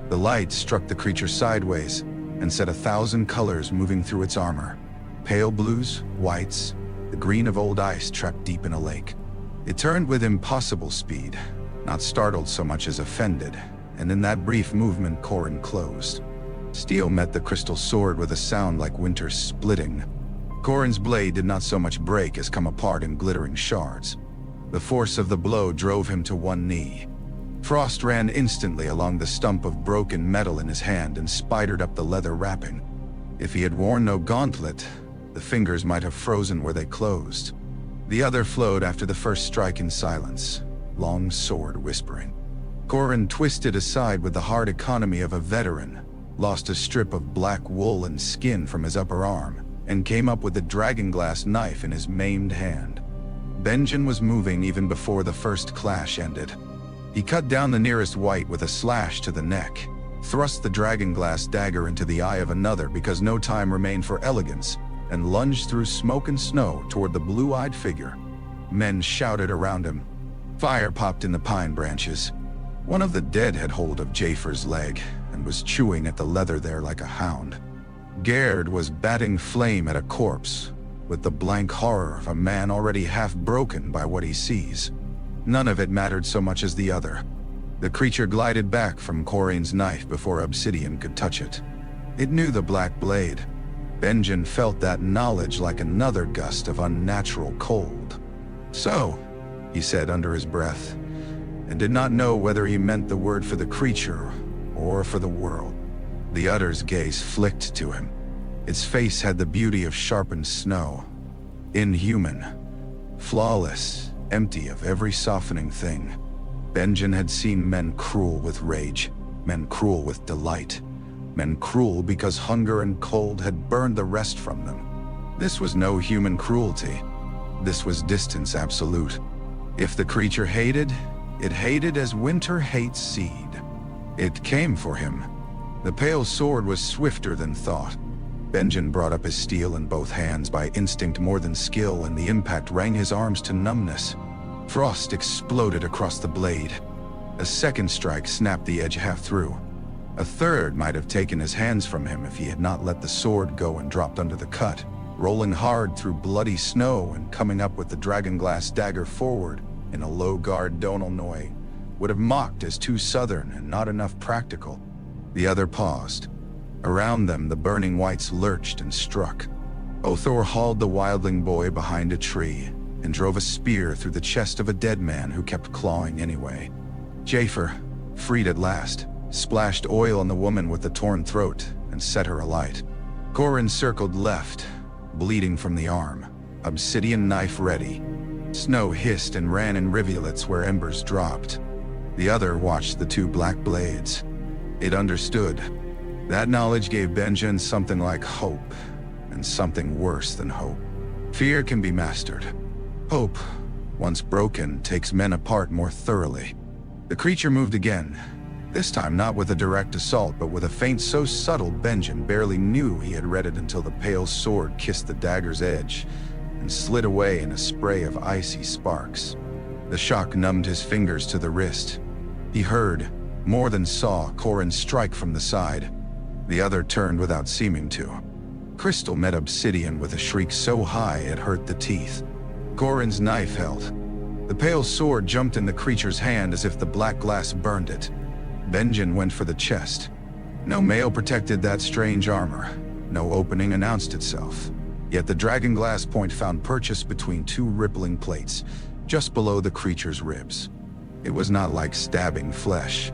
The light struck the creature sideways and set 1,000 colors moving through its armor. Pale blues, whites, the green of old ice trapped deep in a lake. It turned with impossible speed, not startled so much as offended, and in that brief movement Corin closed. Steel met the crystal sword with a sound like winter splitting. Corin's blade did not so much break as come apart in glittering shards. The force of the blow drove him to one knee. Frost ran instantly along the stump of broken metal in his hand and spidered up the leather wrapping. If he had worn no gauntlet, the fingers might have frozen where they closed. The other flowed after the first strike in silence, long sword whispering. Corin twisted aside with the hard economy of a veteran, lost a strip of black wool and skin from his upper arm, and came up with the Dragonglass knife in his maimed hand. Benjen was moving even before the first clash ended. He cut down the nearest white with a slash to the neck, thrust the Dragonglass dagger into the eye of another because no time remained for elegance, and lunged through smoke and snow toward the blue-eyed figure. Men shouted around him. Fire popped in the pine branches. One of the dead had hold of Jaefer's leg and was chewing at the leather there like a hound. Gerd was batting flame at a corpse, with the blank horror of a man already half broken by what he sees. None of it mattered so much as the other. The creature glided back from Corin's knife before Obsidian could touch it. It knew the black blade. Benjen felt that knowledge like another gust of unnatural cold. "So," he said under his breath, and did not know whether he meant the word for the creature or for the world. The other's gaze flicked to him. Its face had the beauty of sharpened snow. Inhuman, flawless, empty of every softening thing. Benjen had seen men cruel with rage, men cruel with delight, men cruel because hunger and cold had burned the rest from them. This was no human cruelty. This was distance absolute. If the creature hated, it hated as winter hates seed. It came for him. The pale sword was swifter than thought. Benjen brought up his steel in both hands by instinct more than skill, and the impact rang his arms to numbness. Frost exploded across the blade. A second strike snapped the edge half through. A third might have taken his hands from him if he had not let the sword go and dropped under the cut, rolling hard through bloody snow and coming up with the Dragonglass dagger forward in a low guard Donal Noy, would have mocked as too southern and not enough practical. The other paused. Around them the burning whites lurched and struck. Othor hauled the Wildling boy behind a tree and drove a spear through the chest of a dead man who kept clawing anyway. Jaefer, freed at last, splashed oil on the woman with the torn throat and set her alight. Corin circled left, bleeding from the arm, obsidian knife ready. Snow hissed and ran in rivulets where embers dropped. The other watched the two black blades. It understood. That knowledge gave Benjen something like hope, and something worse than hope. Fear can be mastered. Hope, once broken, takes men apart more thoroughly. The creature moved again, This time not with a direct assault, but with a feint so subtle Benjen barely knew he had read it until the pale sword kissed the dagger's edge and slid away in a spray of icy sparks. The shock numbed his fingers to the wrist. He heard, more than saw, Qhorin strike from the side. The other turned without seeming to. Crystal met Obsidian with a shriek so high it hurt the teeth. Qhorin's knife held. The pale sword jumped in the creature's hand as if the black glass burned it. Benjen went for the chest. No mail protected that strange armor. No opening announced itself. Yet the Dragonglass point found purchase between two rippling plates, just below the creature's ribs. It was not like stabbing flesh.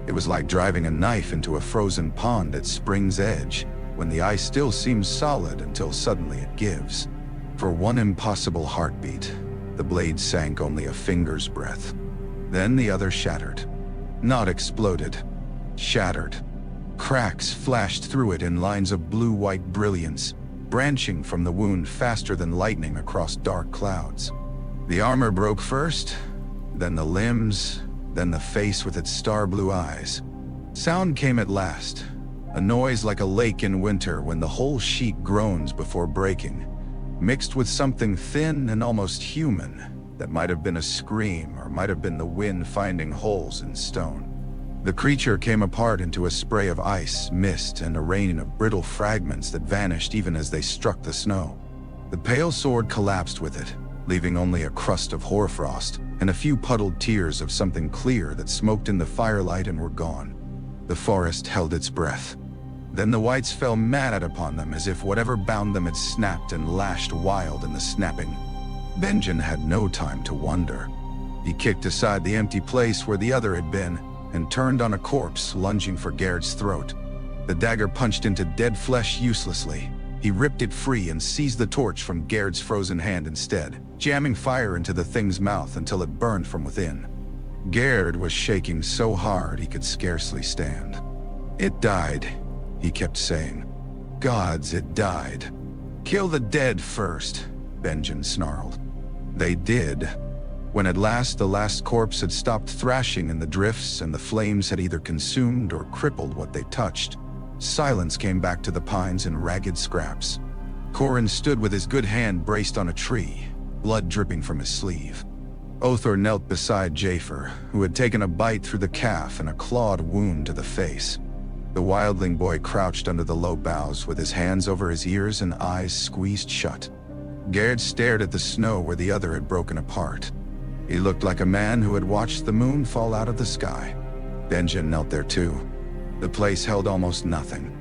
It was like driving a knife into a frozen pond at spring's edge, when the ice still seems solid until suddenly it gives. For one impossible heartbeat, the blade sank only a finger's breadth. Then the other shattered. Not exploded. Shattered. Cracks flashed through it in lines of blue-white brilliance, branching from the wound faster than lightning across dark clouds. The armor broke first, then the limbs, then the face with its star-blue eyes. Sound came at last, a noise like a lake in winter when the whole sheet groans before breaking, mixed with something thin and almost human that might have been a scream or might have been the wind finding holes in stone. The creature came apart into a spray of ice, mist, and a rain of brittle fragments that vanished even as they struck the snow. The pale sword collapsed with it, leaving only a crust of hoarfrost and a few puddled tears of something clear that smoked in the firelight and were gone. The forest held its breath. Then the whites fell mad upon them as if whatever bound them had snapped and lashed wild in the snapping. Benjen had no time to wonder. He kicked aside the empty place where the other had been and turned on a corpse, lunging for Gaird's throat. The dagger punched into dead flesh uselessly. He ripped it free and seized the torch from Gaird's frozen hand instead, jamming fire into the thing's mouth until it burned from within. Gaird was shaking so hard he could scarcely stand. "It died," he kept saying. "Gods, it died." "Kill the dead first," Benjen snarled. They did. When at last the last corpse had stopped thrashing in the drifts and the flames had either consumed or crippled what they touched, silence came back to the pines in ragged scraps. Qhorin stood with his good hand braced on a tree, blood dripping from his sleeve. Othor knelt beside Jafer, who had taken a bite through the calf and a clawed wound to the face. The Wildling boy crouched under the low boughs with his hands over his ears and eyes squeezed shut. Gaird stared at the snow where the other had broken apart. He looked like a man who had watched the moon fall out of the sky. Benjen knelt there too. The place held almost nothing.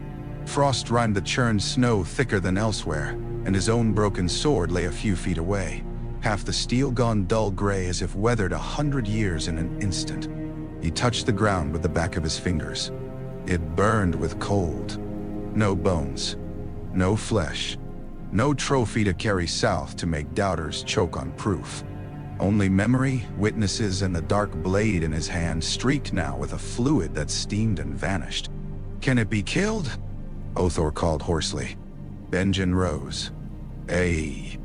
Frost rimed the churned snow thicker than elsewhere, and his own broken sword lay a few feet away, half the steel gone dull gray as if weathered 100 years in an instant. He touched the ground with the back of his fingers. It burned with cold. No bones. No flesh. No trophy to carry south to make doubters choke on proof. Only memory, witnesses, and the dark blade in his hand streaked now with a fluid that steamed and vanished. "Can it be killed?" Othor called hoarsely. Benjen rose. "Aye."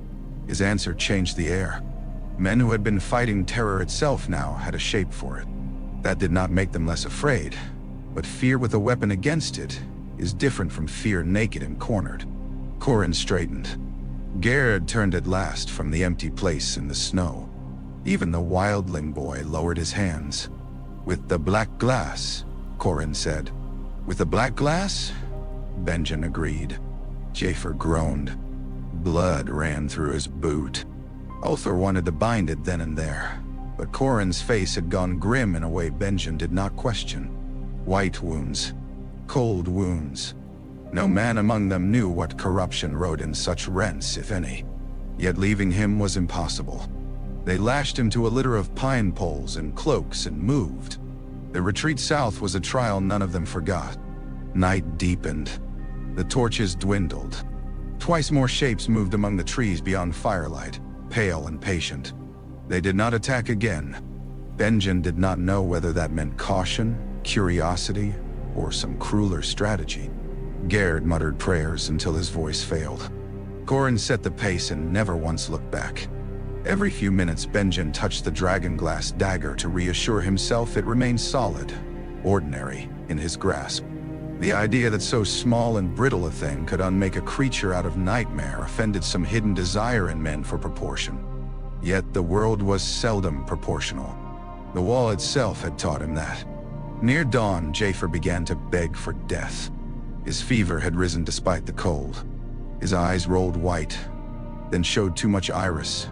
His answer changed the air. Men who had been fighting terror itself now had a shape for it. That did not make them less afraid, but fear with a weapon against it is different from fear naked and cornered. Qhorin straightened. Gaird turned at last from the empty place in the snow. Even the Wildling boy lowered his hands. "With the black glass," Qhorin said. "With the black glass?" Benjen agreed. Jafer groaned. Blood ran through his boot. Othor wanted to bind it then and there, but Qhorin's face had gone grim in a way Benjen did not question. White wounds. Cold wounds. No man among them knew what corruption wrote in such rents, if any. Yet leaving him was impossible. They lashed him to a litter of pine poles and cloaks and moved. The retreat south was a trial none of them forgot. Night deepened. The torches dwindled. Twice more shapes moved among the trees beyond firelight, pale and patient. They did not attack again. Benjen did not know whether that meant caution, curiosity, or some crueler strategy. Gaird muttered prayers until his voice failed. Qhorin set the pace and never once looked back. Every few minutes Benjen touched the Dragonglass dagger to reassure himself it remained solid, ordinary, in his grasp. The idea that so small and brittle a thing could unmake a creature out of nightmare offended some hidden desire in men for proportion. Yet the world was seldom proportional. The wall itself had taught him that. Near dawn, Jafer began to beg for death. His fever had risen despite the cold. His eyes rolled white, then showed too much iris,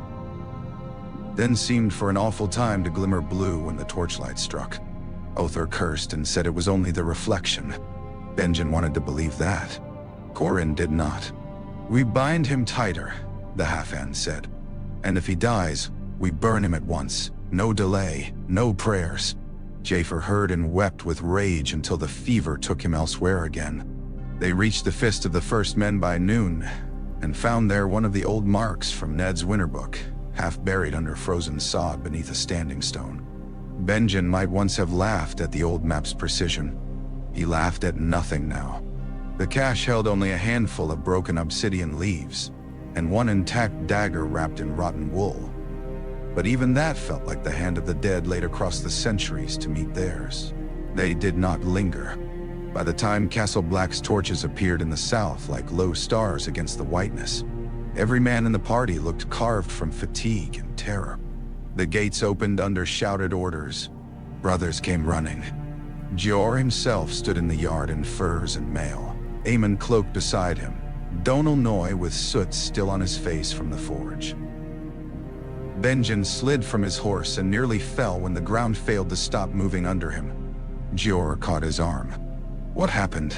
then seemed for an awful time to glimmer blue when the torchlight struck. Othar cursed and said it was only the reflection. Benjen wanted to believe that. Corin did not. "We bind him tighter," the half-hand said. "And if he dies, we burn him at once. No delay, no prayers." Jafer heard and wept with rage until the fever took him elsewhere again. They reached the Fist of the First Men by noon, and found there one of the old marks from Ned's winter book, half buried under frozen sod beneath a standing stone. Benjen might once have laughed at the old map's precision. He laughed at nothing now. The cache held only a handful of broken obsidian leaves, and one intact dagger wrapped in rotten wool. But even that felt like the hand of the dead laid across the centuries to meet theirs. They did not linger. By the time Castle Black's torches appeared in the south like low stars against the whiteness, every man in the party looked carved from fatigue and terror. The gates opened under shouted orders. Brothers came running. Jor himself stood in the yard in furs and mail, Aemon cloaked beside him, Donal Noy with soot still on his face from the forge. Benjen slid from his horse and nearly fell when the ground failed to stop moving under him. Jor caught his arm. What happened?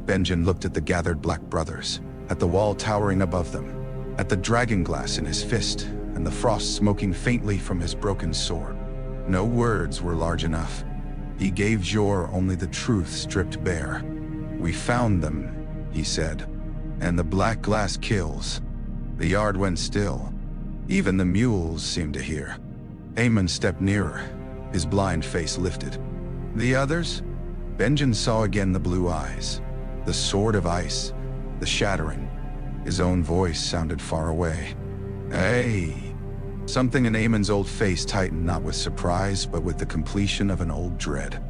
Benjen looked at the gathered black brothers, at the wall towering above them, at the dragonglass in his fist, and the frost smoking faintly from his broken sword. No words were large enough. He gave Jor only the truth stripped bare. "We found them," he said, "and the black glass kills." The yard went still. Even the mules seemed to hear. Aemon stepped nearer, his blind face lifted. The others? Benjen saw again the blue eyes, the sword of ice, the shattering. His own voice sounded far away. "Hey." Something in Aemon's old face tightened, not with surprise, but with the completion of an old dread.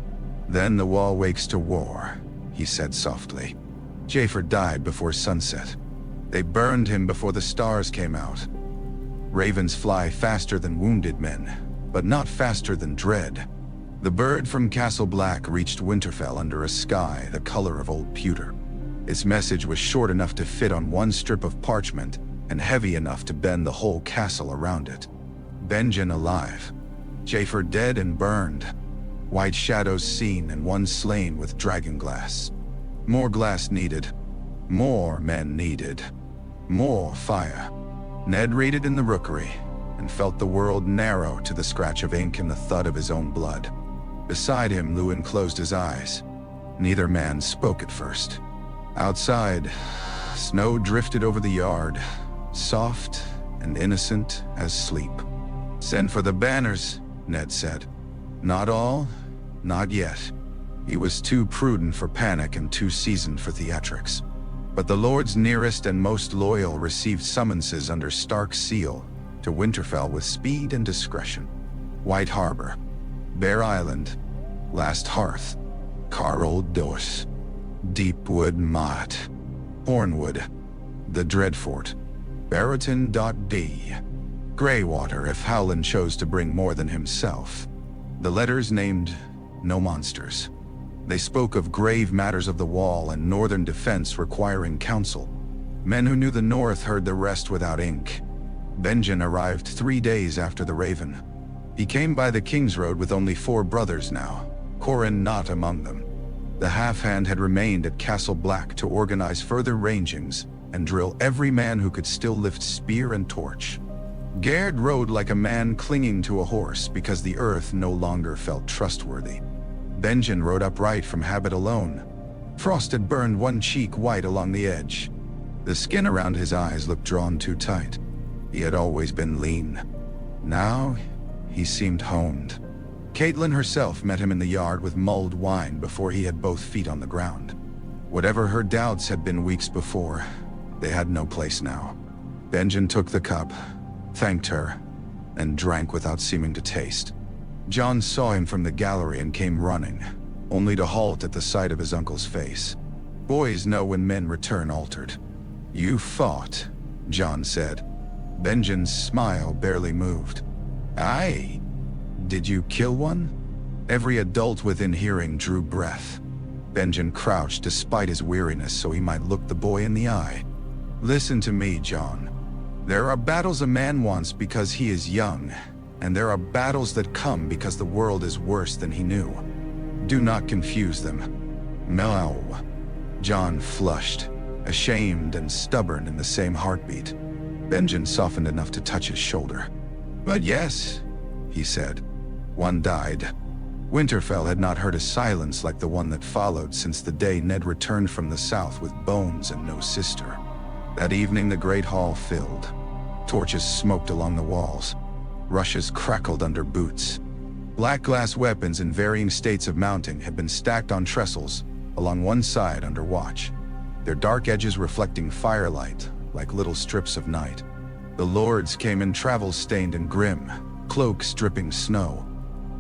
"Then the wall wakes to war," he said softly. "Jafer died before sunset. They burned him before the stars came out. Ravens fly faster than wounded men, but not faster than dread. The bird from Castle Black reached Winterfell under a sky the color of old pewter. Its message was short enough to fit on one strip of parchment and heavy enough to bend the whole castle around it. Benjen alive. Jafer dead and burned. White shadows seen and one slain with dragonglass. More glass needed. More men needed. More fire. Ned read it in the rookery and felt the world narrow to the scratch of ink and the thud of his own blood. Beside him, Luwin closed his eyes. Neither man spoke at first. Outside, snow drifted over the yard, soft and innocent as sleep. "Send for the banners," Ned said. "Not all, not yet." He was too prudent for panic and too seasoned for theatrics. But the Lord's nearest and most loyal received summonses under Stark's seal to Winterfell with speed and discretion. White Harbor, Bear Island, Last Hearth, Carroll Dos, Deepwood Mott, Hornwood, the Dreadfort, Baratheon.D, Greywater if Howland chose to bring more than himself. The letters named no monsters. They spoke of grave matters of the wall and northern defense requiring counsel. Men who knew the north heard the rest without ink. Benjen arrived 3 days after the Raven. He came by the King's Road with only 4 brothers now, Corin not among them. The half-hand had remained at Castle Black to organize further rangings and drill every man who could still lift spear and torch. Gerd rode like a man clinging to a horse because the earth no longer felt trustworthy. Benjen rode upright from habit alone. Frost had burned one cheek white along the edge. The skin around his eyes looked drawn too tight. He had always been lean. Now, he seemed honed. Caitlin herself met him in the yard with mulled wine before he had both feet on the ground. Whatever her doubts had been weeks before, they had no place now. Benjen took the cup, thanked her, and drank without seeming to taste. Jon saw him from the gallery and came running, only to halt at the sight of his uncle's face. Boys know when men return altered. "You fought," Jon said. Benjen's smile barely moved. "Aye. Did you kill one?" Every adult within hearing drew breath. Benjen crouched despite his weariness so he might look the boy in the eye. "Listen to me, Jon. There are battles a man wants because he is young, and there are battles that come because the world is worse than he knew. Do not confuse them." "No." Jon flushed, ashamed and stubborn in the same heartbeat. Benjen softened enough to touch his shoulder. "But yes," he said. "One died." Winterfell had not heard a silence like the one that followed since the day Ned returned from the south with bones and no sister. That evening the great hall filled. Torches smoked along the walls. Rushes crackled under boots. Black glass weapons in varying states of mounting had been stacked on trestles along one side under watch, their dark edges reflecting firelight like little strips of night. The lords came in travel-stained and grim, cloaks dripping snow.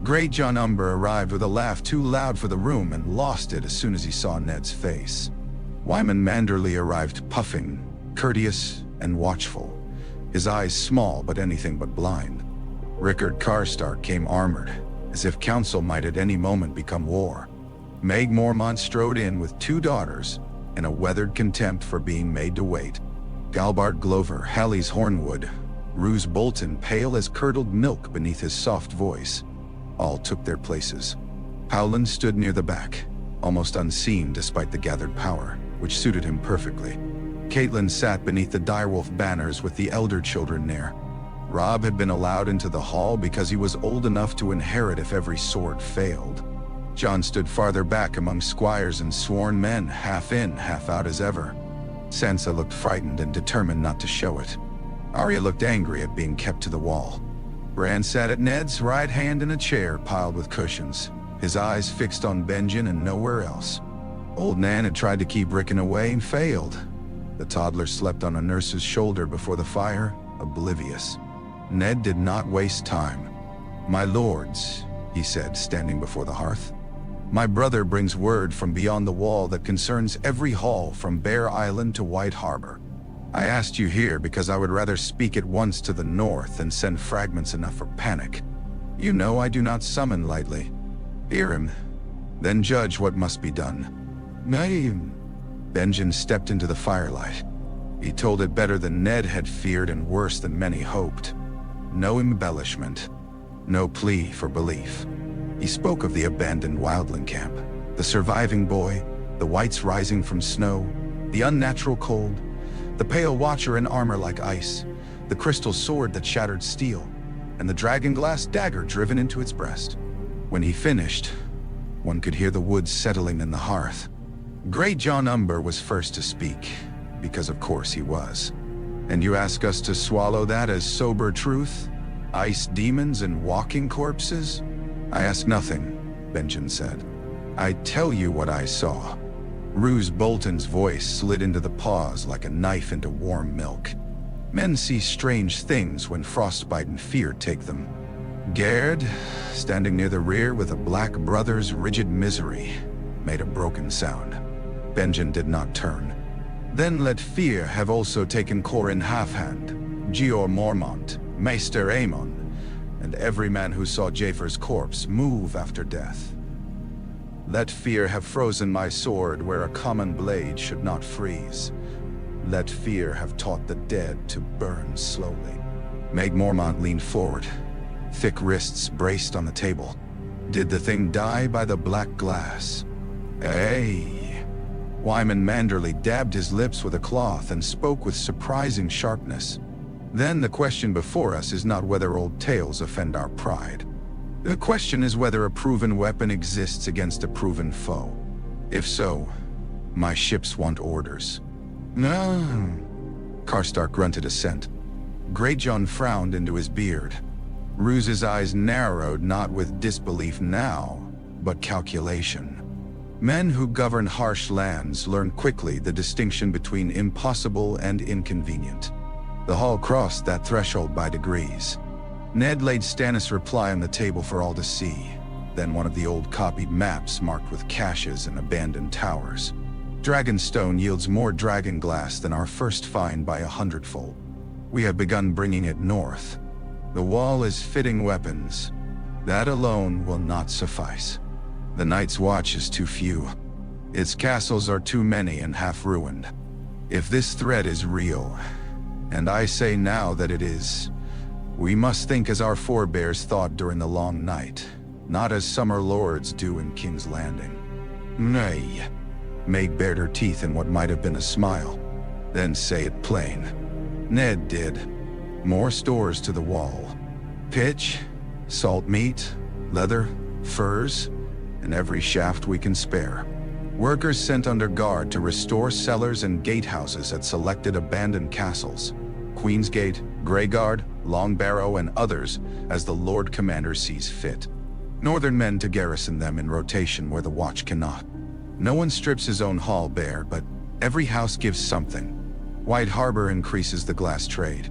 Great Jon Umber arrived with a laugh too loud for the room and lost it as soon as he saw Ned's face. Wyman Manderly arrived puffing, courteous and watchful, his eyes small but anything but blind. Rickard Karstark came armored, as if council might at any moment become war. Meg Mormont strode in with 2 daughters and a weathered contempt for being made to wait. Galbart Glover, Hally's Hornwood, Roose Bolton pale as curdled milk beneath his soft voice. All took their places. Howland stood near the back, almost unseen despite the gathered power, which suited him perfectly. Catelyn sat beneath the direwolf banners with the elder children near. Robb had been allowed into the hall because he was old enough to inherit if every sword failed. Jon stood farther back among squires and sworn men, half in, half out as ever. Sansa looked frightened and determined not to show it. Arya looked angry at being kept to the wall. Bran sat at Ned's right hand in a chair piled with cushions, his eyes fixed on Benjen and nowhere else. Old Nan had tried to keep Rickon away and failed. The toddler slept on a nurse's shoulder before the fire, oblivious. Ned did not waste time. "My lords," he said, standing before the hearth. "My brother brings word from beyond the wall that concerns every hall from Bear Island to White Harbor. I asked you here because I would rather speak at once to the north than send fragments enough for panic. You know I do not summon lightly. Hear him, then judge what must be done." "Naim." Benjen stepped into the firelight. He told it better than Ned had feared and worse than many hoped. No embellishment, no plea for belief. He spoke of the abandoned Wildling camp, the surviving boy, the whites rising from snow, the unnatural cold, the pale watcher in armor like ice, the crystal sword that shattered steel, and the dragonglass dagger driven into its breast. When he finished, one could hear the wood settling in the hearth. Great Jon Umber was first to speak, because of course he was. "And you ask us to swallow that as sober truth? Ice demons and walking corpses?" "I ask nothing," Benjen said. "I tell you what I saw." Roose Bolton's voice slid into the pause like a knife into warm milk. "Men see strange things when frostbite and fear take them. Gerd, standing near the rear with a black brother's rigid misery, made a broken sound. Benjen did not turn. Then let fear have also taken Corin Halfhand, Jeor Mormont, Maester Aemon, and every man who saw Jaefer's corpse move after death. Let fear have frozen my sword where a common blade should not freeze. Let fear have taught the dead to burn slowly." Meg Mormont leaned forward, thick wrists braced on the table. "Did the thing die by the black glass?" "Ay." Wyman Manderly dabbed his lips with a cloth and spoke with surprising sharpness. "Then the question before us is not whether old tales offend our pride. The question is whether a proven weapon exists against a proven foe. If so, my ships want orders." "No." Karstark grunted assent. Greyjohn frowned into his beard. Roose's eyes narrowed not with disbelief now, but calculation. Men who govern harsh lands learn quickly the distinction between impossible and inconvenient. The hall crossed that threshold by degrees. Ned laid Stannis' reply on the table for all to see. then one of the old copied maps marked with caches and abandoned towers. Dragonstone yields more Dragonglass than our first find by 100-fold. We have begun bringing it north. The wall is fitting weapons. That alone will not suffice. The Night's Watch is too few. Its castles are too many and half ruined. If this threat is real, and I say now that it is, we must think as our forebears thought during the long night, not as summer lords do in King's Landing. Nay. Meg bared her teeth in what might have been a smile. Then say it plain. Ned did. More stores to the wall. Pitch, salt meat, leather, furs, and every shaft we can spare. Workers sent under guard to restore cellars and gatehouses at selected abandoned castles. Queensgate, Greyguard, Longbarrow, and others as the Lord Commander sees fit. Northern men to garrison them in rotation where the Watch cannot. No one strips his own hall bare, but every house gives something. White Harbor increases the glass trade.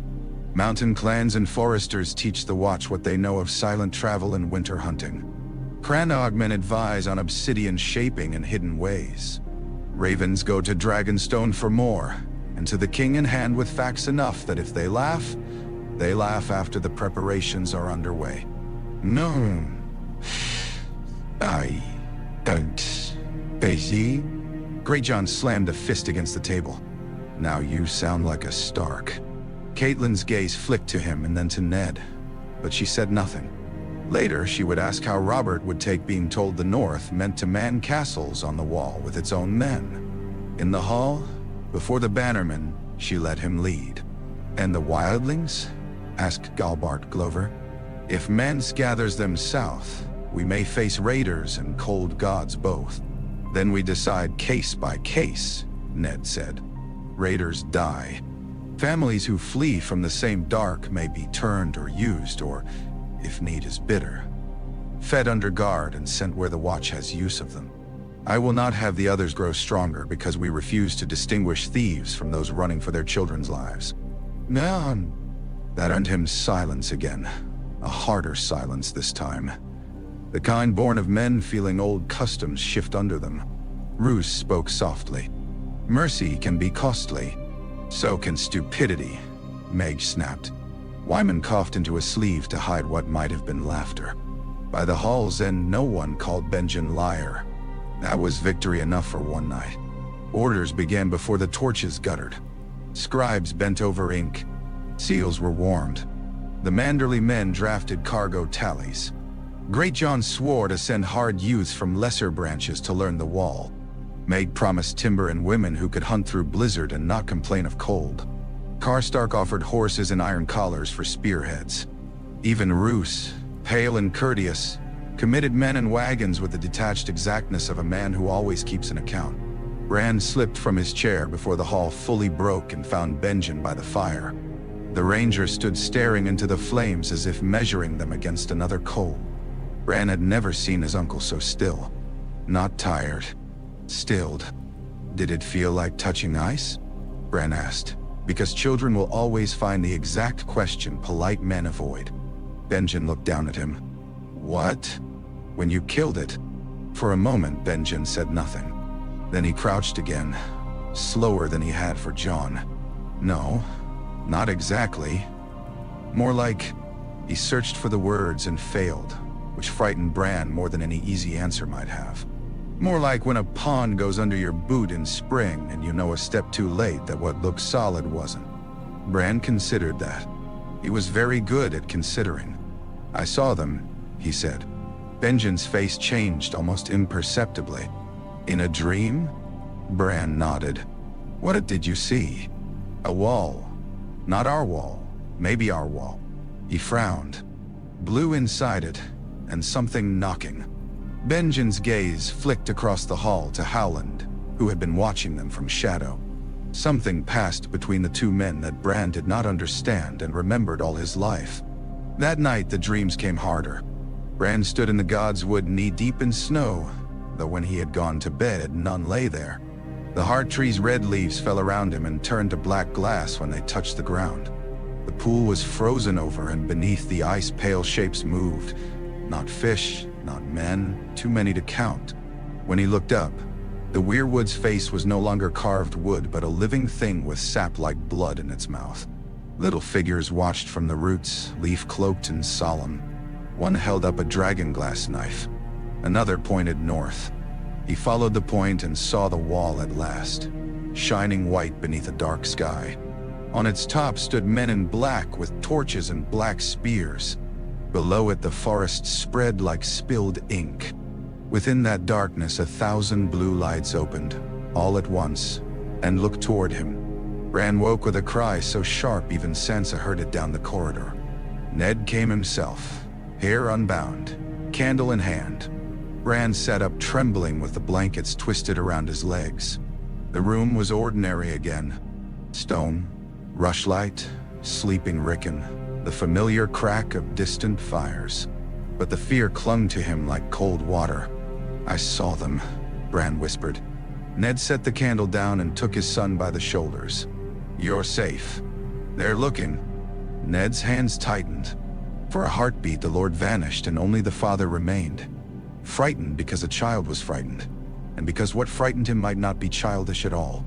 Mountain clans and foresters teach the Watch what they know of silent travel and winter hunting. Cranogmen advise on obsidian shaping and hidden ways. Ravens go to Dragonstone for more, and to the king in hand with facts enough that if they laugh after the preparations are underway. No. I don't. Basie? Greyjohn slammed a fist against the table. Now you sound like a Stark. Catelyn's gaze flicked to him and then to Ned, but she said nothing. Later, she would ask how Robert would take being told the North meant to man castles on the wall with its own men. In the hall, before the bannermen, she let him lead. And the Wildlings? Asked Galbart Glover. If Mance gathers them south, we may face raiders and cold gods both. Then we decide case by case, Ned said. Raiders die. Families who flee from the same dark may be turned or used, or, if need is bitter, fed under guard and sent where the Watch has use of them. I will not have the others grow stronger because we refuse to distinguish thieves from those running for their children's lives. No. That earned him silence again, a harder silence this time. The kind born of men feeling old customs shift under them. Roose spoke softly. Mercy can be costly. So can stupidity, Meg snapped. Wyman coughed into a sleeve to hide what might have been laughter. By the hall's end, no one called Benjen liar. That was victory enough for one night. Orders began before the torches guttered. Scribes bent over ink. Seals were warmed. The Manderley men drafted cargo tallies. Greatjohn swore to send hard youths from lesser branches to learn the wall. Meg promised timber and women who could hunt through blizzard and not complain of cold. Karstark offered horses and iron collars for spearheads. Even Roose, pale and courteous, committed men and wagons with the detached exactness of a man who always keeps an account. Bran slipped from his chair before the hall fully broke and found Benjen by the fire. The ranger stood staring into the flames as if measuring them against another coal. Bran had never seen his uncle so still. Not tired. Stilled. Did it feel like touching ice? Bran asked, because children will always find the exact question polite men avoid. Benjen looked down at him. What? When you killed it? For a moment, Benjen said nothing. Then he crouched again, slower than he had for Jon. No, not exactly. More like, he searched for the words and failed, which frightened Bran more than any easy answer might have. More like when a pawn goes under your boot in spring and you know a step too late that what looked solid wasn't. Bran considered that. He was very good at considering. I saw them, he said. Benjen's face changed almost imperceptibly. In a dream? Bran nodded. What did you see? A wall. Not our wall. Maybe our wall. He frowned. Blue inside it, and something knocking. Benjen's gaze flicked across the hall to Howland, who had been watching them from shadow. Something passed between the two men that Bran did not understand and remembered all his life. That night the dreams came harder. Bran stood in the God's Wood knee-deep in snow, though when he had gone to bed, none lay there. The heart tree's red leaves fell around him and turned to black glass when they touched the ground. The pool was frozen over, and beneath the ice pale shapes moved, Not fish, not men, too many to count. When he looked up, the Weirwood's face was no longer carved wood, but a living thing with sap-like blood in its mouth. Little figures watched from the roots, leaf-cloaked and solemn. One held up a dragonglass knife. Another pointed north. He followed the point and saw the wall at last, shining white beneath a dark sky. On its top stood men in black with torches and black spears. Below it the forest spread like spilled ink. Within that darkness 1,000 blue lights opened, all at once, and looked toward him. Bran woke with a cry so sharp even Sansa heard it down the corridor. Ned came himself, hair unbound, candle in hand. Bran sat up trembling with the blankets twisted around his legs. The room was ordinary again. Stone, rushlight, sleeping Rickon, the familiar crack of distant fires. But the fear clung to him like cold water. "I saw them," Bran whispered. Ned set the candle down and took his son by the shoulders. "You're safe. They're looking." Ned's hands tightened. For a heartbeat the Lord vanished and only the father remained. Frightened because a child was frightened, and because what frightened him might not be childish at all.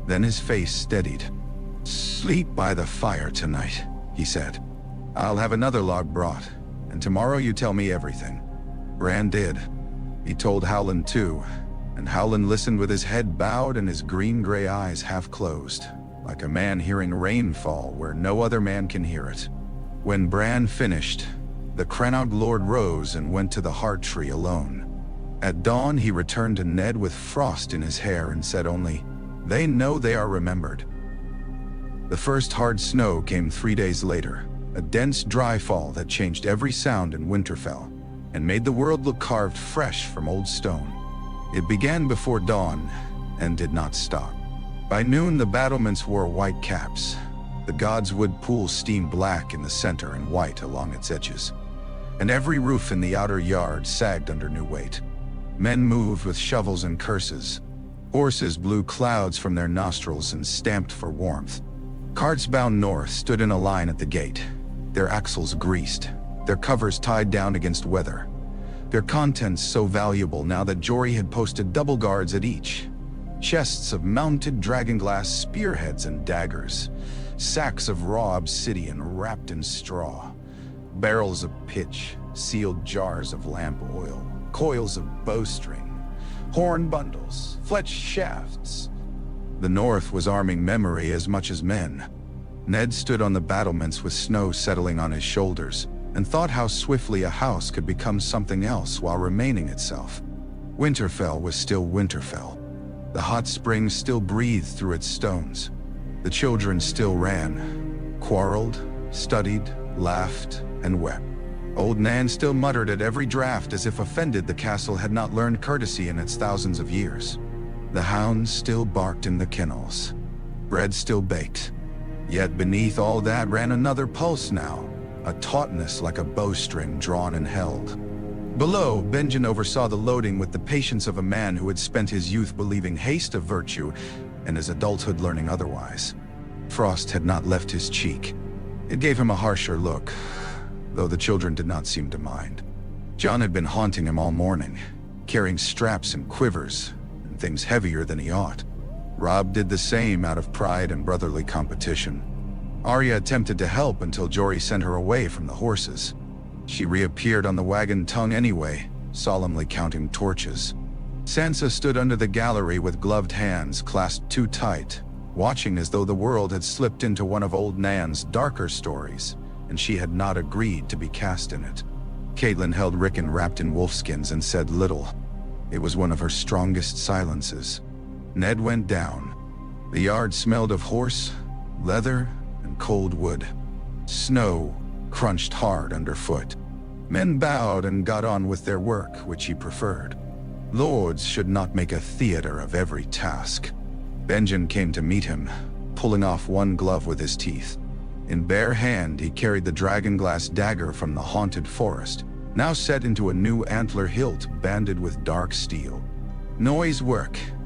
Then his face steadied. "Sleep by the fire tonight," he said. "I'll have another log brought, and tomorrow you tell me everything." Bran did. He told Howland too, and Howland listened with his head bowed and his green-gray eyes half closed, like a man hearing rain fall where no other man can hear it. When Bran finished, the Crannog Lord rose and went to the heart tree alone. At dawn he returned to Ned with frost in his hair and said only, "They know they are remembered." The first hard snow came 3 days later, a dense dry fall that changed every sound in Winterfell, and made the world look carved fresh from old stone. It began before dawn, and did not stop. By noon the battlements wore white caps. The gods' wood pool steamed black in the center and white along its edges. And every roof in the outer yard sagged under new weight. Men moved with shovels and curses. Horses blew clouds from their nostrils and stamped for warmth. Carts bound north stood in a line at the gate, their axles greased, their covers tied down against weather. Their contents so valuable now that Jory had posted double guards at each. Chests of mounted dragonglass spearheads and daggers, sacks of raw obsidian wrapped in straw, barrels of pitch, sealed jars of lamp oil, coils of bowstring, horn bundles, fletched shafts. The North was arming memory as much as men. Ned stood on the battlements with snow settling on his shoulders, and thought how swiftly a house could become something else while remaining itself. Winterfell was still Winterfell. The hot springs still breathed through its stones. The children still ran, quarreled, studied, laughed, and wept. Old Nan still muttered at every draft as if offended the castle had not learned courtesy in its thousands of years. The hounds still barked in the kennels. Bread still baked. Yet beneath all that ran another pulse now, a tautness like a bowstring drawn and held. Below, Benjen oversaw the loading with the patience of a man who had spent his youth believing haste a virtue and his adulthood learning otherwise. Frost had not left his cheek. It gave him a harsher look, though the children did not seem to mind. Jon had been haunting him all morning, carrying straps and quivers, and things heavier than he ought. Robb did the same out of pride and brotherly competition. Arya attempted to help until Jory sent her away from the horses. She reappeared on the wagon tongue anyway, solemnly counting torches. Sansa stood under the gallery with gloved hands clasped too tight, watching as though the world had slipped into one of old Nan's darker stories, and she had not agreed to be cast in it. Catelyn held Rickon wrapped in wolfskins and said little. It was one of her strongest silences. Ned went down. The yard smelled of horse, leather, and cold wood. Snow crunched hard underfoot. Men bowed and got on with their work, which he preferred. Lords should not make a theater of every task. Benjen came to meet him, pulling off one glove with his teeth. In bare hand he carried the dragonglass dagger from the haunted forest, now set into a new antler hilt banded with dark steel. Noise work,